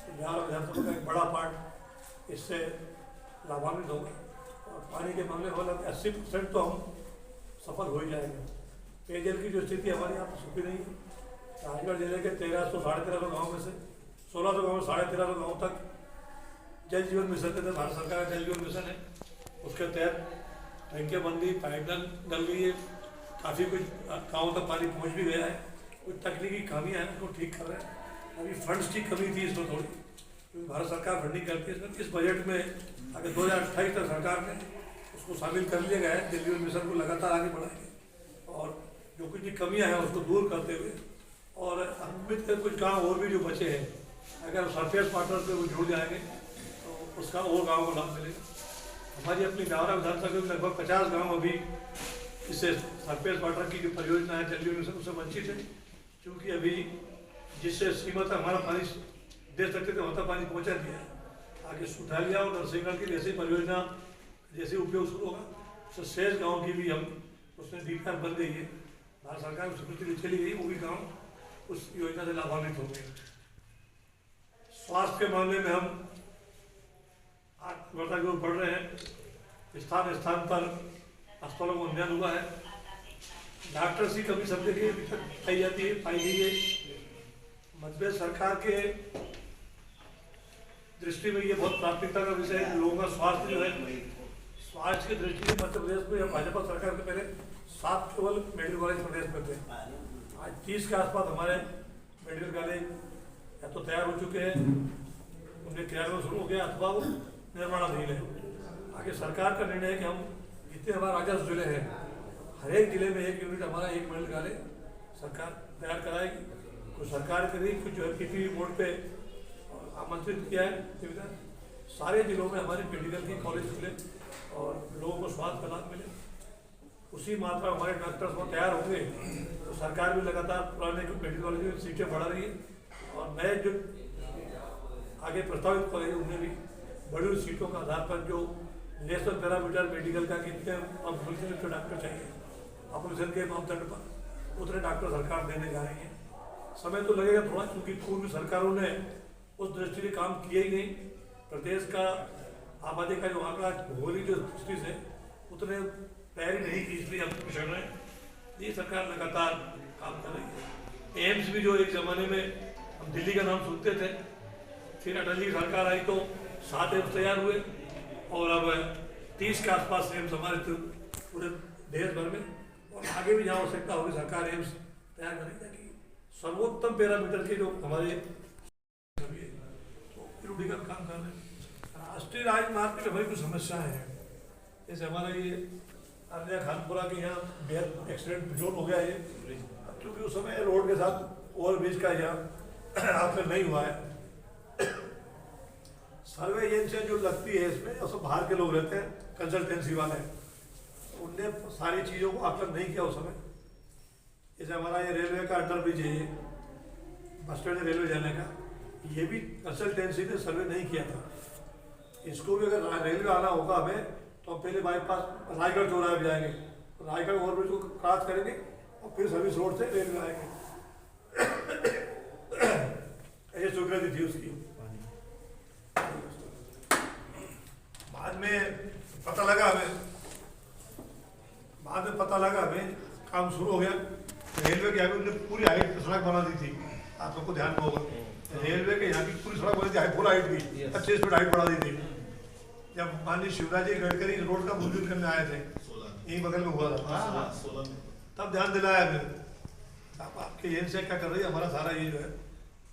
Speaker 2: तो बिहार विधानसभा का एक बड़ा पार्ट इससे लाभान्वित होगा। और पानी के मामले वाला 80% तो हम सफल हो ही जाएंगे। पेयजल की जो स्थिति हमारे यहाँ पर सुखी नहीं है। राजगढ़ जिले के 1300-1350 गाँव में से 1600 गाँव में 1350 गाँव तक जल जीवन मिशन के तहत भारत सरकार का जल जीवन मिशन है, उसके तहत टैंकें बन गई, पाइपलाइन डल गई है, काफ़ी कुछ गाँव तक पानी पहुँच भी गया है। कुछ तकनीकी खामियाँ हैं, उसको ठीक कर रहे हैं। अभी फंड्स की कमी थी इसमें थोड़ी, क्योंकि भारत सरकार फंडिंग करती है। इस बजट में अगर 2028 तक सरकार ने उसको शामिल कर लिया गया है। जल जीवन मिशन को लगातार आगे बढ़ाएंगे और जो कुछ भी कमियाँ हैं उसको दूर करते हुए, और उम्मीद है कुछ गाँव और भी जो बचे हैं अगर सरफेस वाटर पे वो जुड़ जाएंगे तो उसका और गाँव को लाभ मिलेगा। हमारी अपनी ब्यावरा विधानसभा में लगभग 50 गाँव अभी इससे सरफेस वाटर की जो परियोजना है जल जीवन मिशन उससे वंचित है, क्योंकि अभी जिस सीमा तक हमारा पानी दे सकते थे वहाँ तक पानी पहुँचा दिया है। आगे सुठालिया और नरसिंहगढ़ की जैसी परियोजना जैसे उपयोग शुरू होगा तो शेष गाँव की भी हम उसमें DPR बन गई है, भारत सरकार की स्वीकृति चली गई, वो भी गाँव उस योजना से लाभान्वित होंगे। स्वास्थ्य के मामले में हम आत्मनिर्भरता की ओर बढ़ रहे हैं। स्थान स्थान पर अस्पतालों को उन्नयन हुआ है। डॉक्टर्स की कमी सब जगह पाई जाती है, पाई गई है। मध्य प्रदेश सरकार के दृष्टि में ये बहुत प्राथमिकता का विषय है। लोगों का स्वास्थ्य जो है, स्वास्थ्य की दृष्टि से मध्य प्रदेश में भाजपा सरकार के पहले 7 केवल मेडिकल कॉलेज प्रदेश में थे। आज 30 के आसपास हमारे मेडिकल कॉलेज या तो तैयार हो चुके हैं, उनके क्रियान्वयन शुरू हो गया, अथवा वो निर्माणाधीन है। आगे सरकार का निर्णय है कि हम जितने हमारे राजस्व जिले हैं हर एक जिले में 1 यूनिट हमारा 1 मेडिकल कॉलेज सरकार तैयार कराएगी। तो सरकार के लिए कुछ जो है PPP बोर्ड पे आमंत्रित किया है सुविधा, सारे जिलों में हमारे मेडिकल की कॉलेज खुले और लोगों को स्वास्थ्य का लाभ मिले। उसी मात्रा हमारे डॉक्टर्स को तैयार होंगे तो सरकार भी लगातार पुराने मेडिकल कॉलेज में सीटें बढ़ा रही है और नए जो आगे प्रस्तावित कॉलेज उनमें भी बड़ी हुई सीटों के आधार पर जो नेशनल पैरामीटर मेडिकल का कितने पॉपुलेशन के डॉक्टर चाहिए, पॉपुलेशन के मापदंड पर उतने डॉक्टर सरकार देने जा रही है। समय तो लगेगा थोड़ा, क्योंकि पूर्व सरकारों ने उस दृष्टि से काम किया ही नहीं। प्रदेश का आबादी का जो आंकड़ा भौगोलिक जो दृष्टि से उतने तैयारी नहीं की, इसलिए हम पिछड़ रहे हैं। ये सरकार लगातार काम कर रही है। एम्स भी जो एक ज़माने में हम दिल्ली का नाम सुनते थे, फिर अटल जी की सरकार आई तो 7 एम्स तैयार हुए और अब 30 के आसपास एम्स हमारे पूरे देश भर में, और आगे भी जहाँ आवश्यकता होगी सरकार एम्स तैयार करेगी ताकि सर्वोत्तम पैरामीटर के जो हमारे तो काम कर रहे हैं। राष्ट्रीय राजमार्ग में भाई कुछ समस्याएं हैं, जैसे हमारा ये अन्य खानपुरा के यहाँ बेहद एक्सीडेंट जोन हो गया है, क्योंकि उस समय रोड के साथ ओवरब्रिज का यहाँ आखिर नहीं हुआ है। सर्वे एजेंसियाँ जो लगती है इसमें और सब बाहर के लोग रहते हैं, कंसल्टेंसी वाले, उनने सारी चीज़ों को आकलन नहीं किया उस समय। जैसे हमारा ये रेलवे का अंडर ब्रिज है, ये बस स्टैंड रेलवे जाने का, ये भी कंसल्टेंसी ने सर्वे नहीं किया था। इसको भी अगर रेलवे आना होगा हमें तो हम पहले बाईपास रायगढ़ चौराहे पे जाएंगे, रायगढ़ ओवरब्रिज को क्रॉस करेंगे
Speaker 1: और फिर सर्विस रोड से रेलवे आएंगे। ये स्वीकृति थी उसकी। बाद में पता लगा हमें काम शुरू हो गया। रेलवे के आगे उन्होंने पूरी हाइट सड़क बना दी थी, आप लोग को ध्यान में होगा। रेलवे के यहाँ की पूरी सड़क बनी थी, फुल हाइट की 25 फीट हाइट बढ़ा दी थी। जब माननीय शिवराज जी गडकरी रोड का मंजूर करने आए थे, यही बगल में हुआ था, तब ध्यान दिलाया हमें। आप आपके एजेंसी क्या कर रही है, हमारा सारा ये जो है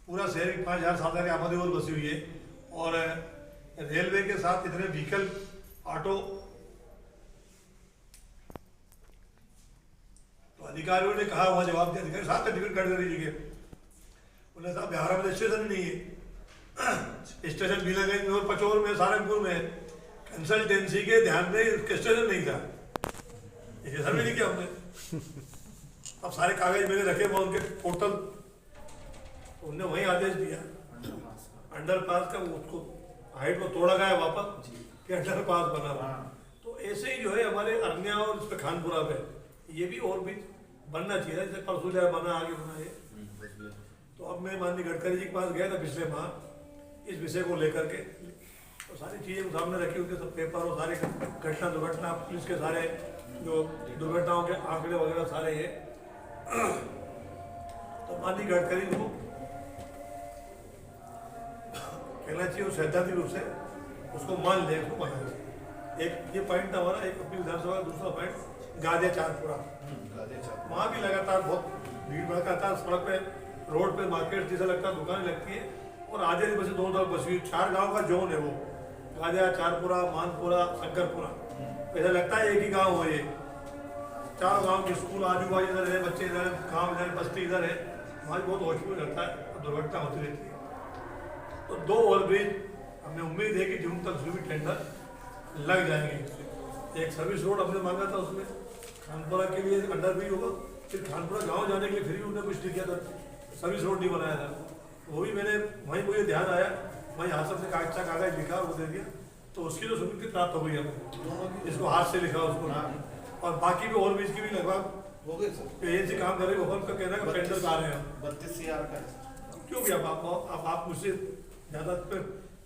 Speaker 1: पूरा शहर की 5000 साल की आबादी और बसी हुई है, और रेलवे के साथ इतने व्हीकल ऑटो, तो अधिकारियों ने कहा, वहाँ जवाब दिया अधिकारी साथ टिकट कट कर दीजिए। उन्होंने कहा बिहार में स्टेशन नहीं है, स्टेशन भीलागंज में और पचौर में सहारनपुर में कंसल्टेंसी के ध्यान में स्टेशन नहीं था, ये सर्वे नहीं किया हमने। अब सारे कागज मैंने रखे, मैं उनके पोर्टल, उनने वही आदेश दिया अंडरपास का, उसको हाइट को तोड़ा गया वापस कि अंडरपास बना हुआ। तो ऐसे ही जो है हमारे अरनिया और इस पे खानपुरा पे ये भी और भी बनना चाहिए, जैसे परसों जाए बना, आगे बना ये। तो अब मैं माननीय गडकरी जी के पास गया था पिछले माह इस विषय को लेकर के, तो सारी चीज़ें सामने रखी, उनके सब पेपर और सारे घटना दुर्घटना पुलिस के सारे जो दुर्घटनाओं के आंकड़े वगैरह सारे ये। तो माननीय गडकरी को कहना चाहिए वो सैद्धांतिक रूप से उसको मान ले, उसको बनाए। एक ये पॉइंट था हमारा, एक अपनी विधानसभा का। दूसरा पॉइंट गादिया चांदपुरा, वहाँ भी लगातार बहुत भीड़ भड़का था। सड़क पे, रोड पे मार्केट जैसा लगता है, दुकानें लगती है, और आधे बसे दोनों तरफ बसी हुई 4 गाँव का जोन है वो, गादिया, चारपुरा, मानपुरा, शंकरपुरा। ऐसा लगता है एक ही गाँव हो ये। 4 गाँव के स्कूल आजू बाजू इधर है, बच्चे इधर, गाँव इधर, बस्ती इधर है। वहाँ बहुत होशपूर्ण रहता है, दुर्घटना होती रहती है। तो 2 ओवरब्रिज हमें उम्मीद है कि जून तक उसमें भी टेंडर लग जाएंगे। एक सर्विस रोड हमने मांगा था, उसमें खानपुरा के लिए अंडर ब्रिज होगा, फिर खानपुरा गांव जाने के लिए फिर भी उन्होंने कुछ नहीं किया था, सर्विस रोड नहीं बनाया था। वो भी मैंने वहीं मुझे ध्यान आया, वहीं हाथ से कागज लिखा, वो दे दिया, तो उसकी तो स्वीकृति प्राप्त हो गई हमें, इसको हाथ से लिखा उसको। और बाकी भी ओवरब्रिज की भी लगभग
Speaker 3: हो गए सर,
Speaker 1: एजेंसी काम कर रही है, उनका कहना है कि टेंडर आ रहे हैं।
Speaker 3: 32 CR का
Speaker 1: क्योंकि अब आप मुझसे ज़्यादा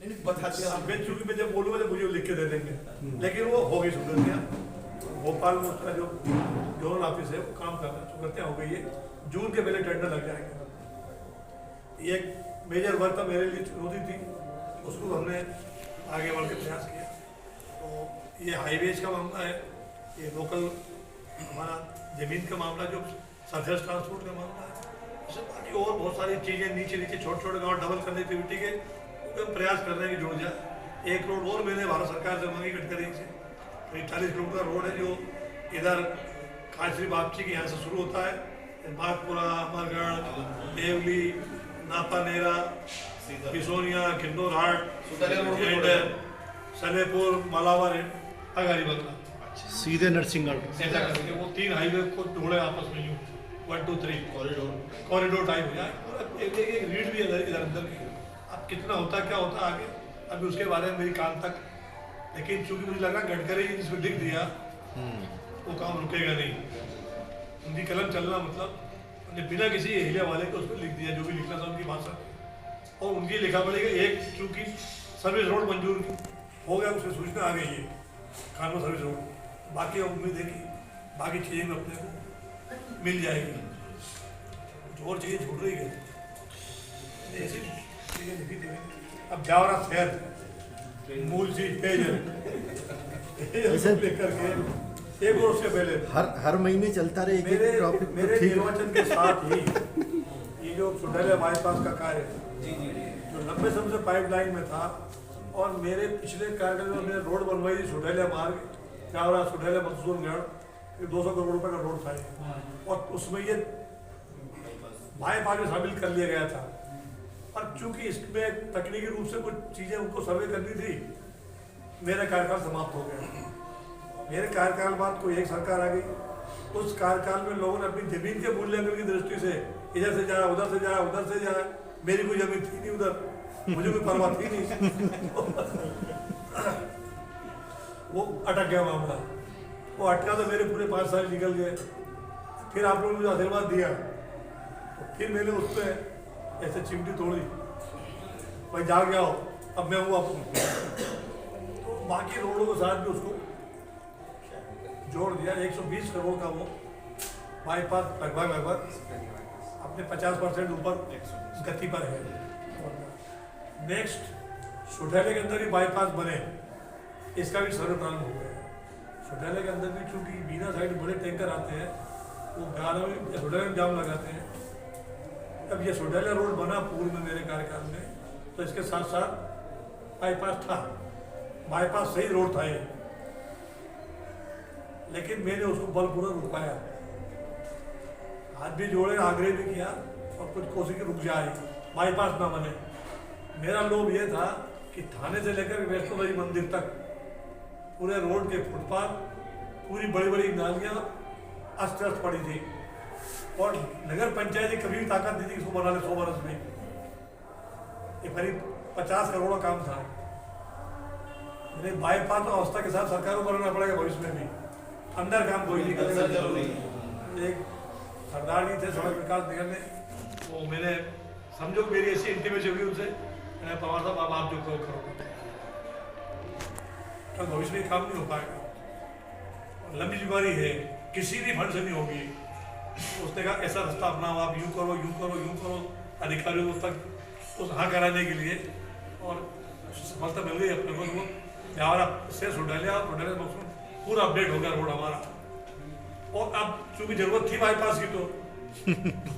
Speaker 3: नहीं बताते हैं।
Speaker 1: चूंकि मैं जब बोलूँगा तो मुझे लिख के दे देंगे, लेकिन वो हो गई स्वीकृतियाँ। भोपाल में उसका जो जोनल ऑफिस है वो काम कर रहा है, स्वीकृतियाँ हो गई है, जून के पहले टेंडर लग जाएंगे। ये एक मेजर वर्क था, मेरे लिए चुनौती थी, उसको हमने आगे बढ़ के प्रयास किया। तो ये हाईवेज का मामला है, ये लोकल हमारा जमीन का मामला, जो सरफेस ट्रांसपोर्ट का मामला है, सब बाकी और बहुत सारी चीज़ें नीचे छोटे गाँव डबल कनेक्टिविटी के हम प्रयास कर रहे हैं कि जुड़ जाए। 1 रोड और मैंने भारत सरकार से मांगी, गडकरी से, 40 किलोमीटर का रोड है जो इधर काशरी बापची के यहाँ से शुरू होता है, बागपुरा, अमरगढ़, देवली, नापानेरा, किशोनिया, किन्नौर हाट एंड सलेपुर, मालावर एंड अगारी बंगला,
Speaker 4: सीधे नरसिंहगढ़
Speaker 1: ऐसा करके वो 3 हाईवे को जोड़े आपस में, यूँ 1 2 3 कॉरिडोर टाइप हो जाए। एक रीड भी है इधर अंदर की, अब कितना होता क्या होता आगे, अभी उसके बारे में मेरी काम तक, लेकिन चूंकि मुझे लगा गडकरी जी जिसको लिख दिया वो काम रुकेगा नहीं, उनकी कलम चलना मतलब उन्हें बिना किसी एहलिया वाले को उस पर लिख दिया, जो भी लिखना था उनकी भाषा, और उनकी लिखा पड़ेगा। एक चूंकि सर्विस रोड मंजूर हो गया, उसकी सूचना आ गई है खानपुर सर्विस रोड, बाकी उम्मीद है कि बाकी चीज़ें में अपने को मिल जाएगी, कुछ और चीज़ें छूट रही है, ऐसी चीज़ें लिखी थी। अब जावरा शहर मूल चीज पेयजल लेकर के 1 वर्ष से पहले
Speaker 5: हर महीने चलता रहे एक टॉपिक।
Speaker 1: मेरे निर्वाचन के साथ ही ये जो सुडैलिया बाईपास का कार्य है, जो लंबे समय से पाइपलाइन में था, और मेरे पिछले कार्यकाल में मैंने रोड बनवाई थी, सुडैलिया मार्ग, जावरा सुडैलिया मंसूरगढ़, 200 करोड़ रुपए का रोड था, और उसमें ये बाईपास में शामिल कर लिया गया था। और चूंकि इसमें तकनीकी रूप से कुछ चीज़ें उनको सर्वे करनी थी, मेरा कार्यकाल समाप्त हो गया। मेरे कार्यकाल बाद कोई एक सरकार आ गई, उस कार्यकाल में लोगों ने अपनी जमीन के मूल्यांकन की दृष्टि से इधर से जाए, उधर से जाए, उधर से जाए, मेरी कोई जमीन थी नहीं उधर, मुझे कोई परवाह थी नहीं वो अटक गया मामला, वो अटका तो मेरे पूरे 5 साल निकल गए। फिर आप लोगों ने मुझे आशीर्वाद दिया, तो फिर मैंने उस पर ऐसे चिमटी तोड़ी, भाई जा गया हो, अब मैं हूँ आपको। तो बाकी रोडों के साथ भी उसको जोड़ दिया। 120 करोड़ का वो बाईपास लगभग अपने 50% ऊपर गति पर है। नेक्स्ट सुठाले के अंदर ही बाईपास बने, इसका भी सर्वे प्रारंभ हो गया है। सुठाले के अंदर भी चूंकि बीना साइड बड़े टैंकर आते हैं, वो गाना में सुठाले में जाम लगाते हैं। अब ये सुठाला रोड बना पूर्व में मेरे कार्यकाल में, तो इसके साथ साथ बाईपास था, बाईपास सही रोड था ये, लेकिन मैंने उसको बलपूर्वक रुकाया, हाथ भी जोड़े, आग्रह भी किया और कुछ कोशिश की रुक जाए, बाईपास ना बने। मेरा लोभ ये था कि थाने से लेकर वैष्णो देवी मंदिर तक पूरे रोड के फुटपाथ, पूरी बड़ी बड़ी नालियां अस्त व्यस्त पड़ी थी, और नगर पंचायत की कभी भी ताकत नहीं थी इसको बना ले 100 बरस में। ये करीब 50 करोड़ का काम था। मेरे बाईपास अवस्था के साथ सरकार को करना पड़ेगा भविष्य में भी, अंदर काम कोई नहीं करेगा। एक सरदार जी थे सड़क विकास निगम में, वो मैंने समझो मेरी ऐसी इंटीमेसी हुई उनसे, मैंने पवार साहब अब आप जो करो, तो भविष्य में काम नहीं हो पाएगा, लंबी जिम्मेदारी है, किसी भी फंड से नहीं होगी। उसने कहा ऐसा रास्ता अपनाओ, आप यूँ करो यूँ करो यूँ करो, अधिकारियों को तक उस हाँ कराने के लिए, और सफलता मिल गई अपने को। ब्यावरा से सुडालिया पूरा अपडेट हो गया रोड हमारा, और अब चूंकि जरूरत थी बाईपास की तो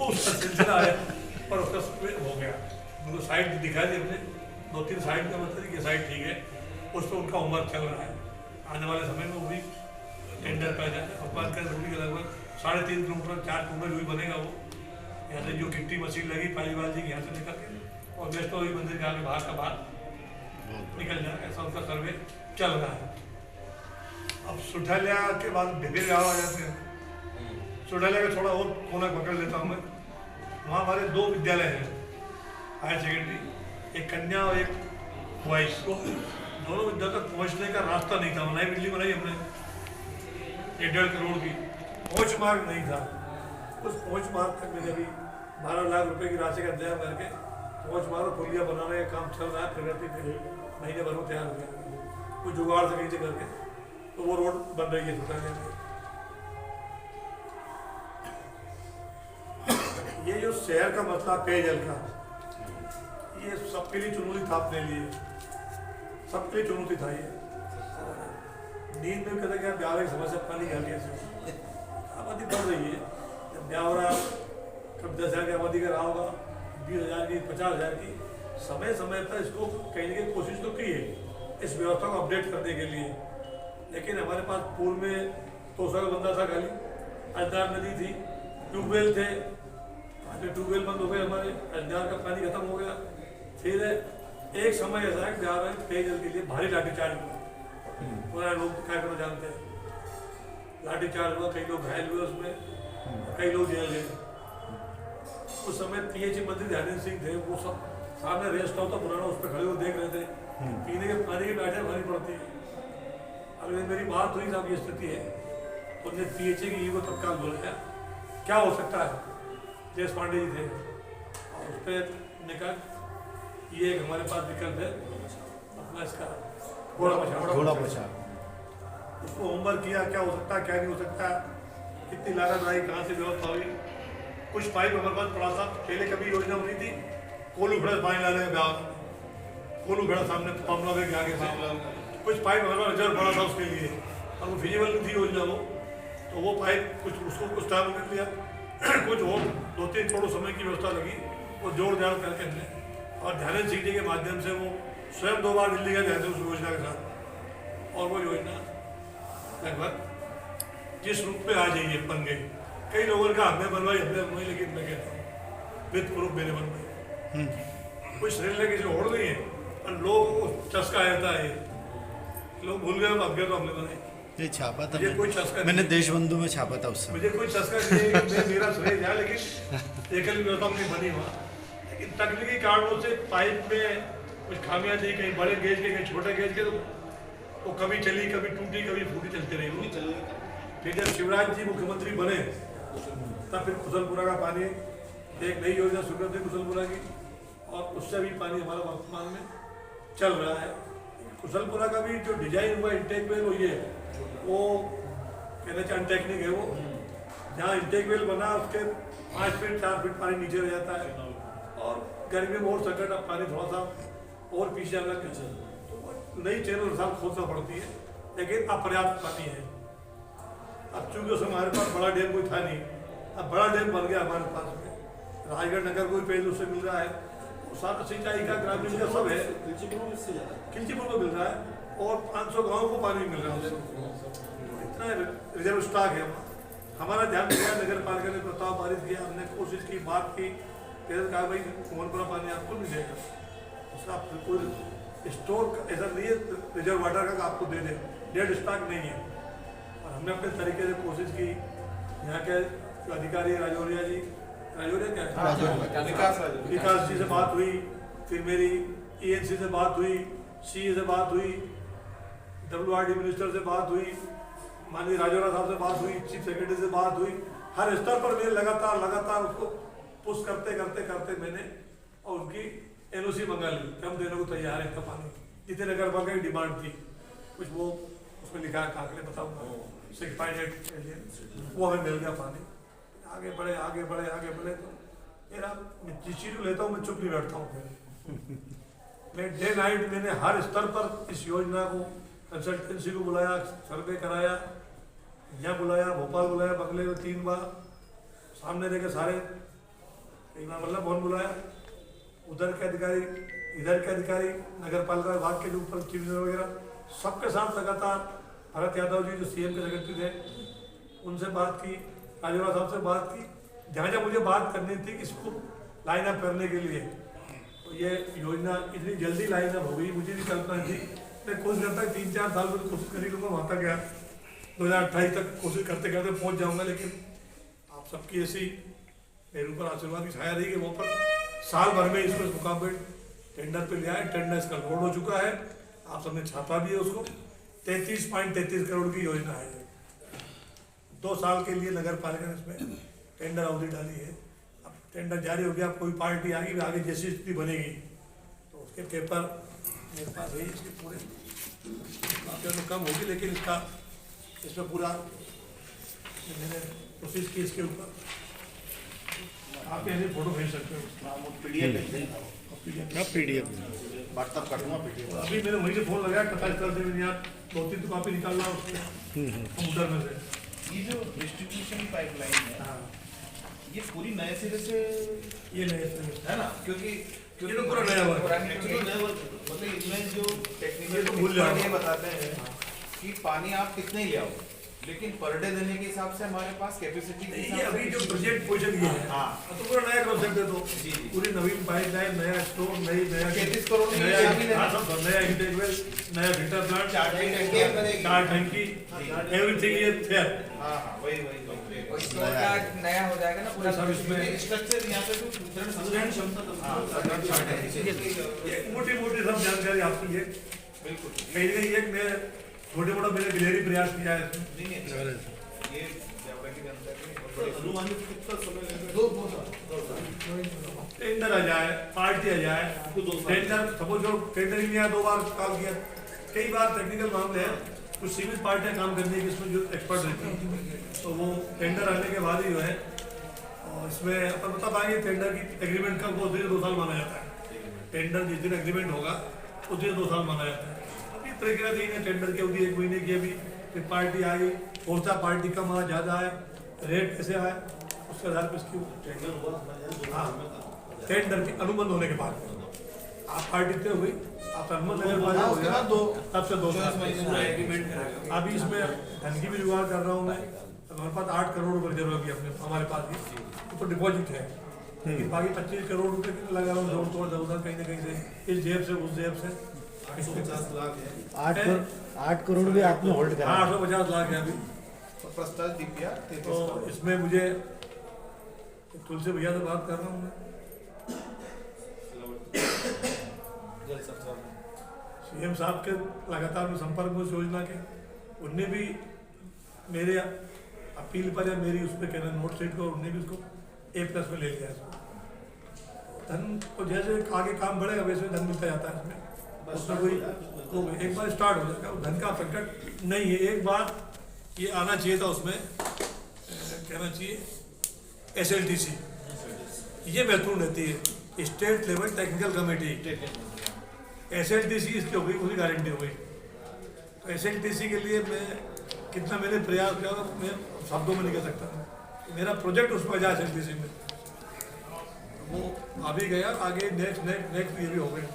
Speaker 1: उसका सिलसिला आया, पर उसका हो गया। उनको साइड दिखाई दी हमने, 2-3 साइड का मतलब कि साइड ठीक है, उस पर उनका उम्र चल रहा है। आने वाले समय में वो भी टेंडर पा जाए। भगवान का रोटी का लगभग 3.5 किलोमीटर 4 किलोमीटर भी बनेगा वो, यहाँ से जो गिट्टी मशीन लगी पालीवाल जी की यहाँ से निकल के, और वैष्णो देवी मंदिर के आगे बाहर का बाहर निकल जाएगा, ऐसा उनका सर्वे चल रहा है। अब सुठालिया के बाद भिभेर गाँव आ जाते हैं। सुठालिया का थोड़ा और कोना पकड़ लेता हूँ मैं। वहाँ हमारे 2 विद्यालय हैं हायर सेकेंडरी, एक कन्या और एक बॉयज। दोनों विद्यालय तक पहुँचने का रास्ता नहीं था। नई बिल्डिंग बनाई हमने 1.5 करोड़ की, पहुँच मार्ग नहीं था। उस पहुँच मार्ग तक मैंने अभी 12 लाख रुपए की राशि का इंतजाम करके पहुँच मार्ग पुलिया बनाने का काम चल रहा है, प्रगति पे महीने भर में तैयार हो गया, कुछ जुगाड़ से कहीं से करके, तो वो रोड बन रही है सुठालिया में। ये जो शहर का मसला पेयजल का, ये सबके लिए चुनौती था, अपने लिए सबके लिए चुनौती था। ये नींद में कहते क्या ब्यावरा की समस्या पानी घर कैसे आबादी बढ़ रही है। जब ब्यावरा कब 10,000 की आबादी का रहा होगा, 20,000 की, 50,000 की, समय समय पर इसको कहीं ना कहीं कोशिश तो की है इस व्यवस्था को अपडेट करने के लिए, लेकिन हमारे पास पूर्व में 200 का बंदा था खाली, अजदार नदी थी, ट्यूबवेल थे, ट्यूबवेल बंद हो गए हमारे, अजदार का पानी खत्म हो गया। फिर एक समय ऐसा है कि ब्यावरा में पेयजल के लिए भारी लाठीचार्ज हुआ, पूरा लोग क्या करना जानते हैं, लाठीचार्ज हुआ, कई लोग घायल हुए उसमें, कई लोग जेल गए। उस समय पीएचई मंत्री ध्यानेंद्र सिंह थे, वो सब सामने रेस्ट हाउस था पुराना, उस पर खड़े हुए देख रहे थे, पीने के पानी की बैठक भरनी पड़ती है। अगर मेरी बात हुई साहब ये स्थिति है, तो उन्हें पीएचई की को तत्काल बुलाया, क्या हो सकता है, जयेश पांडे जी थे, और उस पर निकल ये एक हमारे पास विकल्प है अपना इसका घोड़ा पछाड़, उसको होमवर्क किया, क्या हो सकता है क्या नहीं हो सकता, कितनी लागत आई, कहाँ से व्यवस्था हुई। कुछ पाइप हमारे पास पड़ा था, पहले कभी योजना बनी थी कोलू खड़ा पानी लाने का, कोलू खड़ा सामने मामला के आगे से कुछ पाइप हमारे पास रिजर्व पड़ा था उसके लिए, और वो फिजिबल नहीं थी योजना वो, तो वो पाइप कुछ उसको कुछ टाइम कर लिया, कुछ और 2-3 करोड़ समय की व्यवस्था लगी, वो जोड़ जाड़ करके हमने, और ध्यानेंद्र सिंह जी के माध्यम से वो स्वयं 2 बार दिल्ली गए थे उस योजना के साथ, और वो योजना लगभग जिस रूप में आ जाइए बन गई। कई लोगों का हमने बनवाई, लेकिन मैं कहता हूँ वित्त प्रूफ मैंने बनवाई, कुछ श्रेणी किसी और नहीं है, और लोग चस्का रहता है, लोग भूल गए, अब गए तो हमने बनाई।
Speaker 5: ये छापा था,
Speaker 1: मुझे कोई चस्का
Speaker 5: मैंने देशबंधु में छापा था उससे,
Speaker 1: मुझे कोई चस्का नहीं, मेरा श्रेय जाए, लेकिन एकल व्यवस्था अपनी बनी हुआ, लेकिन तकनीकी कारणों से पाइप में कुछ खामियां थी, कहीं बड़े गेज के, कहीं छोटे गेज के, तो वो कभी चली, कभी टूटी, कभी फूटी, चलती रही। फिर जब शिवराज जी मुख्यमंत्री बने तब फिर कुशलपुरा का पानी एक नई योजना शुरू करते कुशलपुरा की, और उससे भी पानी हमारा वर्तमान में चल रहा है। कुशलपुरा का भी जो डिजाइन हुआ इंटेक वेल, वो कहना चाहिए टेक्निक है। वो जहाँ इंटेक वेल बना उसके 5 फीट 4 फीट पानी नीचे रह जाता है, और गर्मी में और संकट, अब पानी थोड़ा सा और पीछे आना पीछे, तो नई चैनल साल खोदना पड़ती है, लेकिन अपर्याप्त पानी है। अब चूंकि उसमें हमारे पास बड़ा डैम कोई था नहीं, अब बड़ा डैम बन गया हमारे पास में, राजगढ़ नगर को भी पेज उससे मिल रहा है, साथ सिंचाई का ग्रामीण का सब है, खिलचीपुर को मिल रहा है, और 500 गाँव को पानी मिल रहा है उससे। इतना रिजर्व स्टॉक है वहाँ। हमारा ध्यान दिया, नगर पालिका ने प्रस्ताव पारित किया, हमने कोशिश की, बात की, फिर कहा भाई मोहनपुरा पानी आपको नहीं देगा, उसका बिल्कुल स्टोर ऐसा नहीं है रिजर्व वाटर का आपको दे दे, डेड स्टॉक नहीं है। और हमने अपने तरीके से कोशिश की। यहाँ के अधिकारी राजौरिया जी, राजौरिया क्या है, विकास जी से बात हुई, फिर मेरी ENC से बात हुई, CA से बात हुई, WRD मिनिस्टर से बात हुई, माननीय राजौरा साहब से बात हुई, चीफ सेक्रेटरी से बात हुई। हर स्तर पर मैंने लगातार उसको पुश करते मैंने और उनकी NOC मंगा ली, हम देने को तैयार है। पानी जितने नगर पालिका की डिमांड थी, कुछ वो उसमें लिखा है, कांकड़े बताऊंगा 6.8 मिलियन, वो हमें मिल गया पानी। आगे बढ़े तो मेरा चीज़ लेता हूँ, मैं चुप नहीं बैठता हूँ। फिर मैं डे नाइट मैंने हर स्तर पर इस योजना को, कंसल्टेंसी को बुलाया, सर्वे कराया, यहाँ बुलाया, भोपाल बुलाया, बगले में 3 बार सामने देखे सारे, एक बार मतलब भवन बुलाया, उधर के अधिकारी, इधर के अधिकारी, नगर पालिका विभाग के जो ऊपर चीफ इंजीनियर वगैरह, सबके साथ लगातार भरत यादव जी जो CM के सेक्रेटरी थे, उनसे बात की, राजौरा साहब से बात की, जहाँ मुझे बात करनी थी इसको लाइन अप करने के लिए। तो ये योजना इतनी जल्दी लाइन अप हो गई, मुझे भी कल्पना थी। मैं कोशिश करता 3-4 साल में कोशिश कर ही लूँगा, वहाँ तक गया 2028 तक कोशिश करते पहुँच जाऊँगा। लेकिन आप सबकी ऐसी मेरे ऊपर आशीर्वाद की छाया रही कि वो पर साल भर में इसको मुकाबले टेंडर पे लिया है। टेंडर इसका लोड हो चुका है, आप सबने छापा भी है उसको। 33.33 करोड़ की योजना है। 2 साल के लिए नगर पालिका ने इसमें टेंडर अवधि डाली है। अब टेंडर जारी हो गया, कोई पार्टी आएगी, आगे जैसी स्थिति बनेगी तो उसके पेपर मेरे पास है, इसके पूरे माफिया तो कम होगी, लेकिन इसमें पूरा मैंने कोशिश की। इसके ऊपर आप ऐसे फोटो भेज सकते हो,
Speaker 5: PDF
Speaker 3: व्हाट्सएप कर दूंगा PDF।
Speaker 1: अभी मैंने वहीं से फोन लगाया, 27 साल से मैंने यहाँ 2-3 तो कॉपी निकाल रहा हूँ उसमें कंप्यूटर में से।
Speaker 3: ये जो डिस्ट्रीब्यूशन पाइपलाइन है,
Speaker 1: हाँ,
Speaker 3: ये पूरी नए सिरे से
Speaker 1: ये नहीं है
Speaker 3: है ना, क्योंकि
Speaker 1: ये तो पूरा नया वर्क है।
Speaker 3: एक्चुअली नया वर्क, मतलब इसमें जो
Speaker 1: ये
Speaker 3: टेक्निकल
Speaker 1: तो भूल जाओ।
Speaker 3: ये बताते हैं कि पानी आप कितने ही ले आओ, लेकिन पर डे देने के हिसाब से हमारे पास कैपेसिटी के
Speaker 1: ये
Speaker 3: हिसाब
Speaker 1: अभी जो
Speaker 3: से
Speaker 1: प्रोजेक्ट पोजीशन ये है,
Speaker 3: हाँ।
Speaker 1: तो पूरा नया कॉन्सेप्ट है। तो
Speaker 3: जी, जी।
Speaker 1: पूरी नवीन पाइपलाइन, नया स्टोर, नया
Speaker 3: 33 करोड़ की
Speaker 1: नया
Speaker 3: चाबी लेना।
Speaker 1: नया इंटेक वेल, नया फिल्टर प्लांट,
Speaker 3: 4 टंकी बनेगी।
Speaker 1: 4 टंकी, एवरीथिंग ये थे।
Speaker 3: हाँ हाँ, वही
Speaker 6: नया हो जाएगा ना पूरा।
Speaker 1: सब इसमें
Speaker 3: स्ट्रक्चर यहाँ पे जो वितरण
Speaker 1: मोटी सब जानकारी आपकी है।
Speaker 3: बिल्कुल
Speaker 1: कहीं ना कहीं एक मैं छोटे-मोटा मैंने गिलहरी प्रयास किया है इसमें।
Speaker 3: नहीं है, ये देवरा की जनता की बहुत बड़ी
Speaker 1: अनुमानित कितना समय लगेगा?
Speaker 3: 2 साल
Speaker 1: टेंडर आ जाए, पार्टी आ जाए, टेंडर सपोज जो टेंडर ही नहीं आया, 2 बार काम किया, कई बार टेक्निकल मामले हैं, कुछ सीमित पार्टियां काम करने की इसमें जो एक्सपर्ट रहती हैं, तो वो टेंडर आने के बाद ही जो है, और इसमें अपन बता पाएंगे टेंडर की एग्रीमेंट कब वो 2 साल माना जाता है। टेंडर जिस दिन एग्रीमेंट होगा उस दिन 2 साल माना जाता है। अभी प्रक्रिया नहीं है, टेंडर की अवधि 1 महीने की। अभी फिर पार्टी आई, पहुंचा पार्टी कम आया, ज़्यादा है, रेट कैसे आए, उसके आधार पर इसकी टेंडर हुआ। हाँ, टेंडर के अनुबंध होने के बाद आप पार्टी तय हुई, आप अनुबंध नगर पालिका हो गया, तब से 2 साल एग्रीमेंट। अभी इसमें धन की भी जुगाड़ कर रहा हूँ मैं। हमारे पास 8 करोड़ रुपये रिजर्व अभी अपने हमारे पास ही तो डिपॉजिट है, लेकिन बाकी 25 करोड़ रुपये लगा रहा हूँ जोड़ तोड़ दौड़ कहीं ना कहीं से, इस जेब से उस जेब से।
Speaker 3: 850 लाख है,
Speaker 5: 8 करोड़ भी आपने होल्ड करा।
Speaker 1: 850 लाख है अभी।
Speaker 3: तो प्रस्ताव दिव्या 33
Speaker 1: तो
Speaker 3: करोड़।
Speaker 1: इसमें मुझे तुलसी भैया से बात कर रहा हूँ मैं, CM साहब के लगातार में संपर्क में उस योजना के, उनने भी मेरे
Speaker 2: अपील पर या मेरी उस पर कहना नोट सेट को, उन्होंने भी उसको A+ में ले लिया इसको। धन को जैसे आगे काम बढ़ेगा वैसे धन मिलता जाता है इसमें, उसमें कोई तो एक बार स्टार्ट हो जाएगा, धन का संकट नहीं है। एक बार ये आना चाहिए था उसमें, कहना चाहिए SLTC, ये महत्वपूर्ण रहती है, state level technical committee. SLTC इसकी हो गई, पूरी गारंटी हो गई। तो SLTC के लिए मैं कितना मैंने प्रयास किया मैं शब्दों में नहीं कह सकता। मेरा प्रोजेक्ट उसमें आ जाए SLTC में, वो अभी गया, आगे नेक्स्ट ये भी हो गए।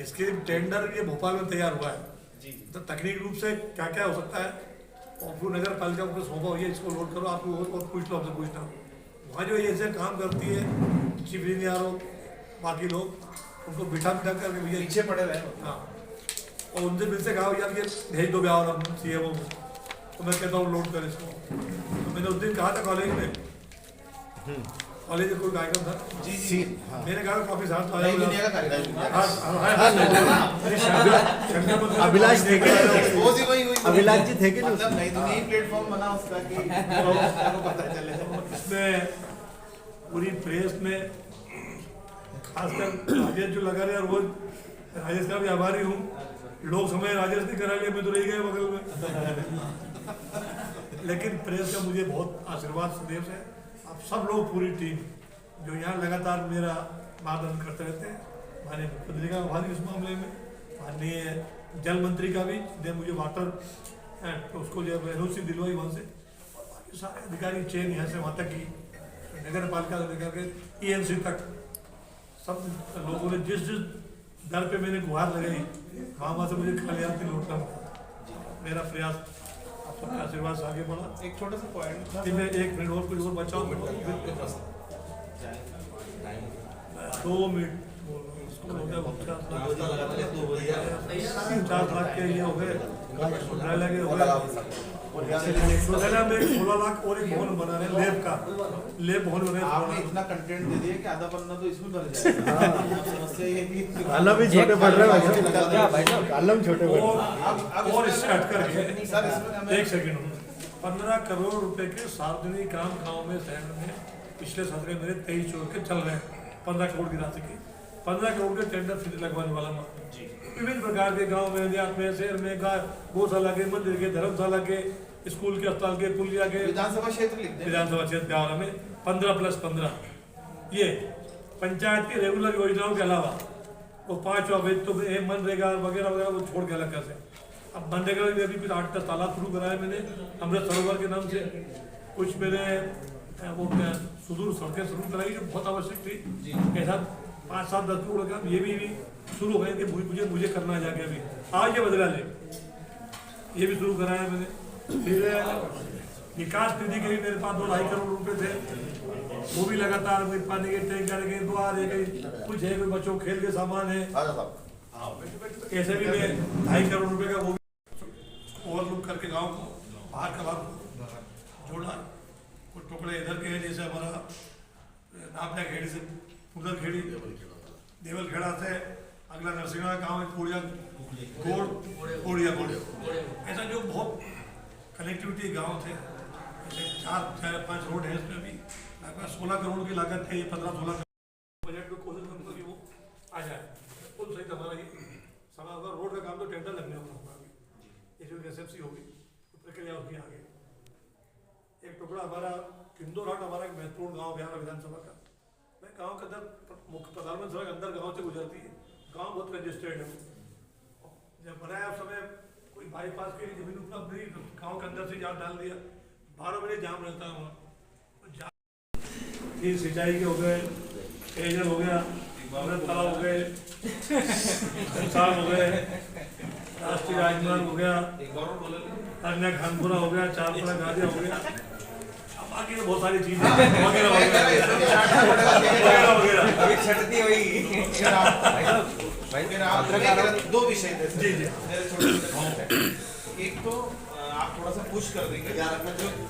Speaker 2: इसके टेंडर ये भोपाल में तैयार हुआ है, तो तकनीकी रूप से क्या क्या हो सकता है, और नगर पालिका को सौंपा हुई है, इसको लोड करो, आप और पूछ लो, आपसे पूछना। वहाँ जो ऐसे काम करती है चीफ इंजीनियर हो, बाकी लोग, उनको बिठा करके भैया
Speaker 3: पीछे पड़े रहे।
Speaker 2: हाँ, और उनसे मिलसे कहा यार ये भेज दो ब्याह और CMO को, तो मैं कहता हूँ लोड कर इसको। तो मैंने उस दिन कहा था कॉलेज में, कॉलेज में कोई कार्यक्रम था
Speaker 3: जी
Speaker 2: मैंने कहा काफी साथ तो
Speaker 3: नई दुनिया का कार्यक्रम
Speaker 5: अभिलाष थे क्या?
Speaker 3: वही
Speaker 5: अभिलाष जी थे कि नहीं?
Speaker 3: मतलब नई दुनिया ही प्लेटफॉर्म बना उसका कि लोगों को पता चले।
Speaker 2: इसमें पूरी प्रेस में खासकर राजेश जो लगा रहे, और वो राजेश का भी आभारी हूँ। लोग समय राजेश ने करा लिया, मैं तो रह गया बगल में। लेकिन प्रेस का मुझे बहुत आशीर्वाद सदैव से, आप सब लोग पूरी टीम जो यहाँ लगातार मेरा मार्गदर्शन करते रहते हैं। माननीय मुख्यमंत्री का आभारी इस मामले में, माननीय जल मंत्री का भी, जिन्हें मुझे वाटर तो उसको जो NOC दिलवाई वहाँ से, और बाकी सारे अधिकारी चेन यहाँ से वहाँ तक की, नगर पालिका से लेकर के ENC तक, सब लोगों ने जिस दर पे मैंने गुहार लगाई, वहाँ से मुझे खाली हाथ नहीं लौटना पड़ा। मेरा प्रयास आप सबके आशीर्वाद से आगे बढ़ा।
Speaker 3: एक छोटा सा पॉइंट था,
Speaker 2: मैं 1 मिनट और कुछ और बचाओ, 2 मिनट 50 लाख के ये हो गए, लगे हो गए। शौचालय में 16 लाख और एक भवन बना रहे, लेब का लेब भवन बना
Speaker 3: आपने
Speaker 2: रहे।
Speaker 3: इतना कंटेंट दे दिया कि आधा पन्ना तो इसमें भर जाएगा। समस्या ये है कि
Speaker 5: कॉलम भी छोटे पड़ रहे हैं, कॉलम छोटे पड़ रहे हैं।
Speaker 2: और इससे हट करके
Speaker 3: सर इसमें हमें
Speaker 2: 1 सेकंड, 15 करोड़ रुपए के सार्वजनिक काम गाँव में शहर में पिछले सत्र में मेरे 23 चोर के चल रहे हैं। 15 करोड़ की राशि की 15 करोड़ के टेंडर फिर लगवाने वाला मैं विभिन्न प्रकार के गांव में, देहात में, शहर में, गौशाला के, मंदिर के, धर्मशाला के, स्कूल के, अस्पताल के, पुलिया के,
Speaker 3: विधानसभा क्षेत्र लिख दें।
Speaker 2: विधानसभा क्षेत्र ब्यावरा में 15+15 ये पंचायत की रेगुलर योजनाओं के अलावा वो 5 अवैध तो मनरेगा वगैरह वगैरह वो छोड़ के अलग कैसे। अब मनरेगा में अभी फिर 8-10 तालाब शुरू कराए मैंने अमृत सरोवर के नाम से, कुछ मैंने वो सुदूर सड़कें शुरू कराई जो बहुत आवश्यक थी। ऐसा 5-7-10 करोड़ का ये भी शुरू हो गए कि मुझे करना जाके अभी आज ये बदला ले, ये भी शुरू कराया मैंने। फिर विकास निधि के लिए मेरे पास 2-2.5 करोड़ रुपए थे, वो भी लगातार पानी के टैंकर के द्वार है, कुछ है, कोई बच्चों खेल के सामान है, ऐसे भी मैं 2.5 करोड़ रुपए का वो भी ओवरलुक करके गाँव को बाहर का भाग जोड़ा। कुछ टुकड़े इधर के हैं, जैसे हमारा नापना खेड़ी से उधर खेड़ी देवल खेड़ा से अगला नरसिंहा गाँव है, कोड़िया ऐसा जो बहुत कनेक्टिविटी गांव थे। ऐसे 4-5 रोड है, इसमें भी लगभग 16 करोड़ की लागत है। 15-16 बजट में कोशिश करूँगा कि वो आ जाए। बिल्कुल सही था हमारा ये समय होगा। रोड का काम तो टेंडर लगने वाला होगा अभी, इसमें SFC होगी तो प्रक्रिया उसकी आगे। एक टुकड़ा हमारा किंदौराट, हमारा एक महत्वपूर्ण गाँव बिहार विधानसभा का, मैं गाँव के अंदर मुख्य प्रधानमंत्री सड़क अंदर गाँव से गुजरती है। गाँव बहुत कंजेस्टेड है, जब बनाया उस समय कोई बाईपास के लिए जमीन उपलब्ध नहीं, तो गाँव के अंदर से जाम डाल दिया। 12 बजे जाम रहता है वहाँ। फिर सिंचाई के हो गए, पेयजल हो गया, अमृत तालाब हो गए, संसार हो गए, राष्ट्रीय राजमार्ग हो गया, अन्य खानपुरा हो गया, चारपुरा गाजिया हो गया, बाकी तो बहुत सारी चीजें वगैरह वगैरह
Speaker 6: अभी छटती हुई।
Speaker 3: फिर आप 2 विषय थे
Speaker 2: जी
Speaker 3: मेरे छोटे। एक तो आप थोड़ा सा पुश कर देंगे जो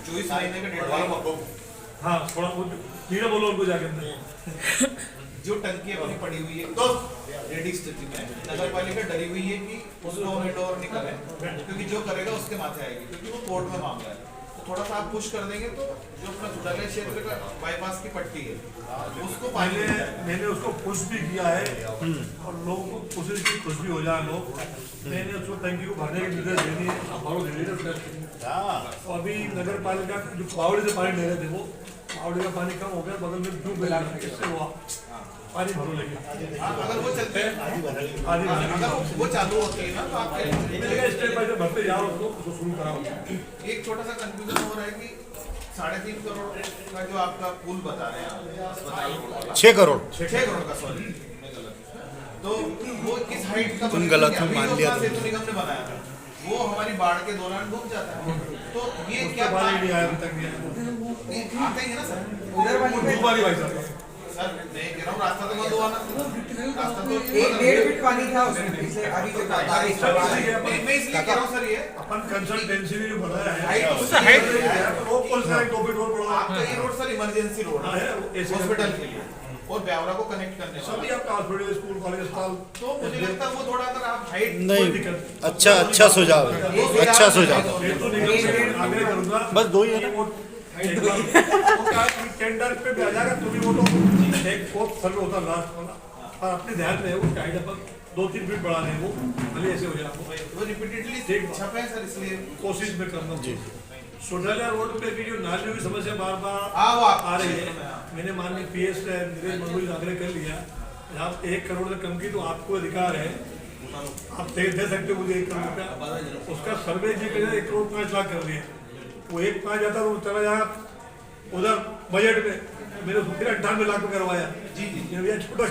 Speaker 3: 24 महीने का डेट वाला,
Speaker 2: हाँ थोड़ा धीरे बोलो उनको जाके।
Speaker 3: जो टंकी अपनी पड़ी हुई है रेडी स्थिति में, नगर पालिका डरी हुई है कि उसको हैंड ओवर नहीं करें, क्योंकि जो करेगा उसके माथे आएगी, क्योंकि वो कोर्ट में मामला है। थोड़ा सा आप पुश कर देंगे तो जो अपना झुलाले क्षेत्र का बाईपास की पट्टी है उसको पानी
Speaker 1: मैंने उसको पुश भी किया है और लोगों को कोशिश की खुश भी हो जाए लोग। मैंने उसको टंकी को भरने की निर्देश दे दिए, भरो दे दिए। तो अभी नगर पालिका जो पावड़ी से पानी ले रहे थे वो पावड़ी का पानी कम हो गया, बगल में ट्यूब मिला किससे हुआ पानी भरो लेंगे।
Speaker 3: अगर वो चलते हैं
Speaker 1: आधी
Speaker 3: अगर वो चालू होती है ना तो आप
Speaker 1: स्टेप बाय स्टेप भरते जाओ, उसको शुरू कराओ।
Speaker 3: एक छोटा सा कंफ्यूजन हो रहा है कि 3.5 करोड़ का जो आपका पुल बता रहे हैं अस्पताल
Speaker 5: 6 करोड़
Speaker 3: 6 करोड़ का, सॉरी मैं गलत, तो वो किस हाइट का
Speaker 5: तुम
Speaker 3: बनेगा?
Speaker 5: गलत हो,
Speaker 3: अभी
Speaker 5: मान
Speaker 3: जो
Speaker 5: लिया
Speaker 3: अपना सेतु निगम ने बनाया था वो हमारी बाढ़ के दौरान डूब जाता है, तो ये क्या
Speaker 1: पानी नहीं आया अभी तक नहीं आया।
Speaker 3: आते ही है ना सर?
Speaker 6: उधर वाली में
Speaker 1: डूबा नहीं भाई साहब।
Speaker 3: सर मैं कह रहा हूँ रास्ता तो बंद हुआ ना, रास्ता तो
Speaker 6: 1.5 फीट पानी था उसमें पिछले अभी जो बारिश
Speaker 1: सर,
Speaker 6: हुआ है।
Speaker 3: मैं इसलिए कह रहा हूँ सर ये
Speaker 1: अपन कंसल्टेंसी भी बनाया है।
Speaker 3: हाइट
Speaker 1: उससे हाइट तो वो कौन सा 2 फीट और बड़ा
Speaker 3: आपका ये रोड सर इमरजेंसी रोड
Speaker 1: हाँ
Speaker 3: है
Speaker 1: है, ऐसे
Speaker 3: हॉस्पिटल के लिए और ब्यावरा को कनेक्ट करने
Speaker 1: सभी
Speaker 3: वाला,
Speaker 1: आपका हॉस्पिटल स्कूल कॉलेज अस्पताल
Speaker 3: तो मुझे लगता है वो थोड़ा अगर आप हाइट
Speaker 5: नहीं। अच्छा सुझाव है, अच्छा सुझाव।
Speaker 1: तो निगम से आग्रह करूंगा
Speaker 5: बस 2 ही है ना।
Speaker 1: वो एक बार वो क्या है कि टेंडर पे भी आ जाएगा, तुम्हें वो तो एक बहुत सरल होता लास्ट वाला, और अपने ध्यान में है वो टाइट अपन 2-3 फीट बढ़ा रहे हैं, वो भले ऐसे हो जाए,
Speaker 3: वो रिपीटेडली
Speaker 1: ठीक।
Speaker 3: छपे हैं सर, इसलिए
Speaker 1: कोशिश में करना जी। सोडालिया रोड पे की जो नालियों की समस्या बार बार
Speaker 3: हाँ, वो
Speaker 1: आ रही है, मैंने माननीय PS नीरज मंडल आग्रह कर लिया, आप 1 करोड़ से कम की तो आपको अधिकार है, आप दे सकते हो मुझे 1 करोड़ रुपया। उसका सर्वे जी करेगा 1 करोड़ 5 लाख कर दिए, वो 1.5 जाता तो चला जाएगा उधर बजट में, मैंने उसको फिर 98 लाख में करवाया। जी जी, छोटा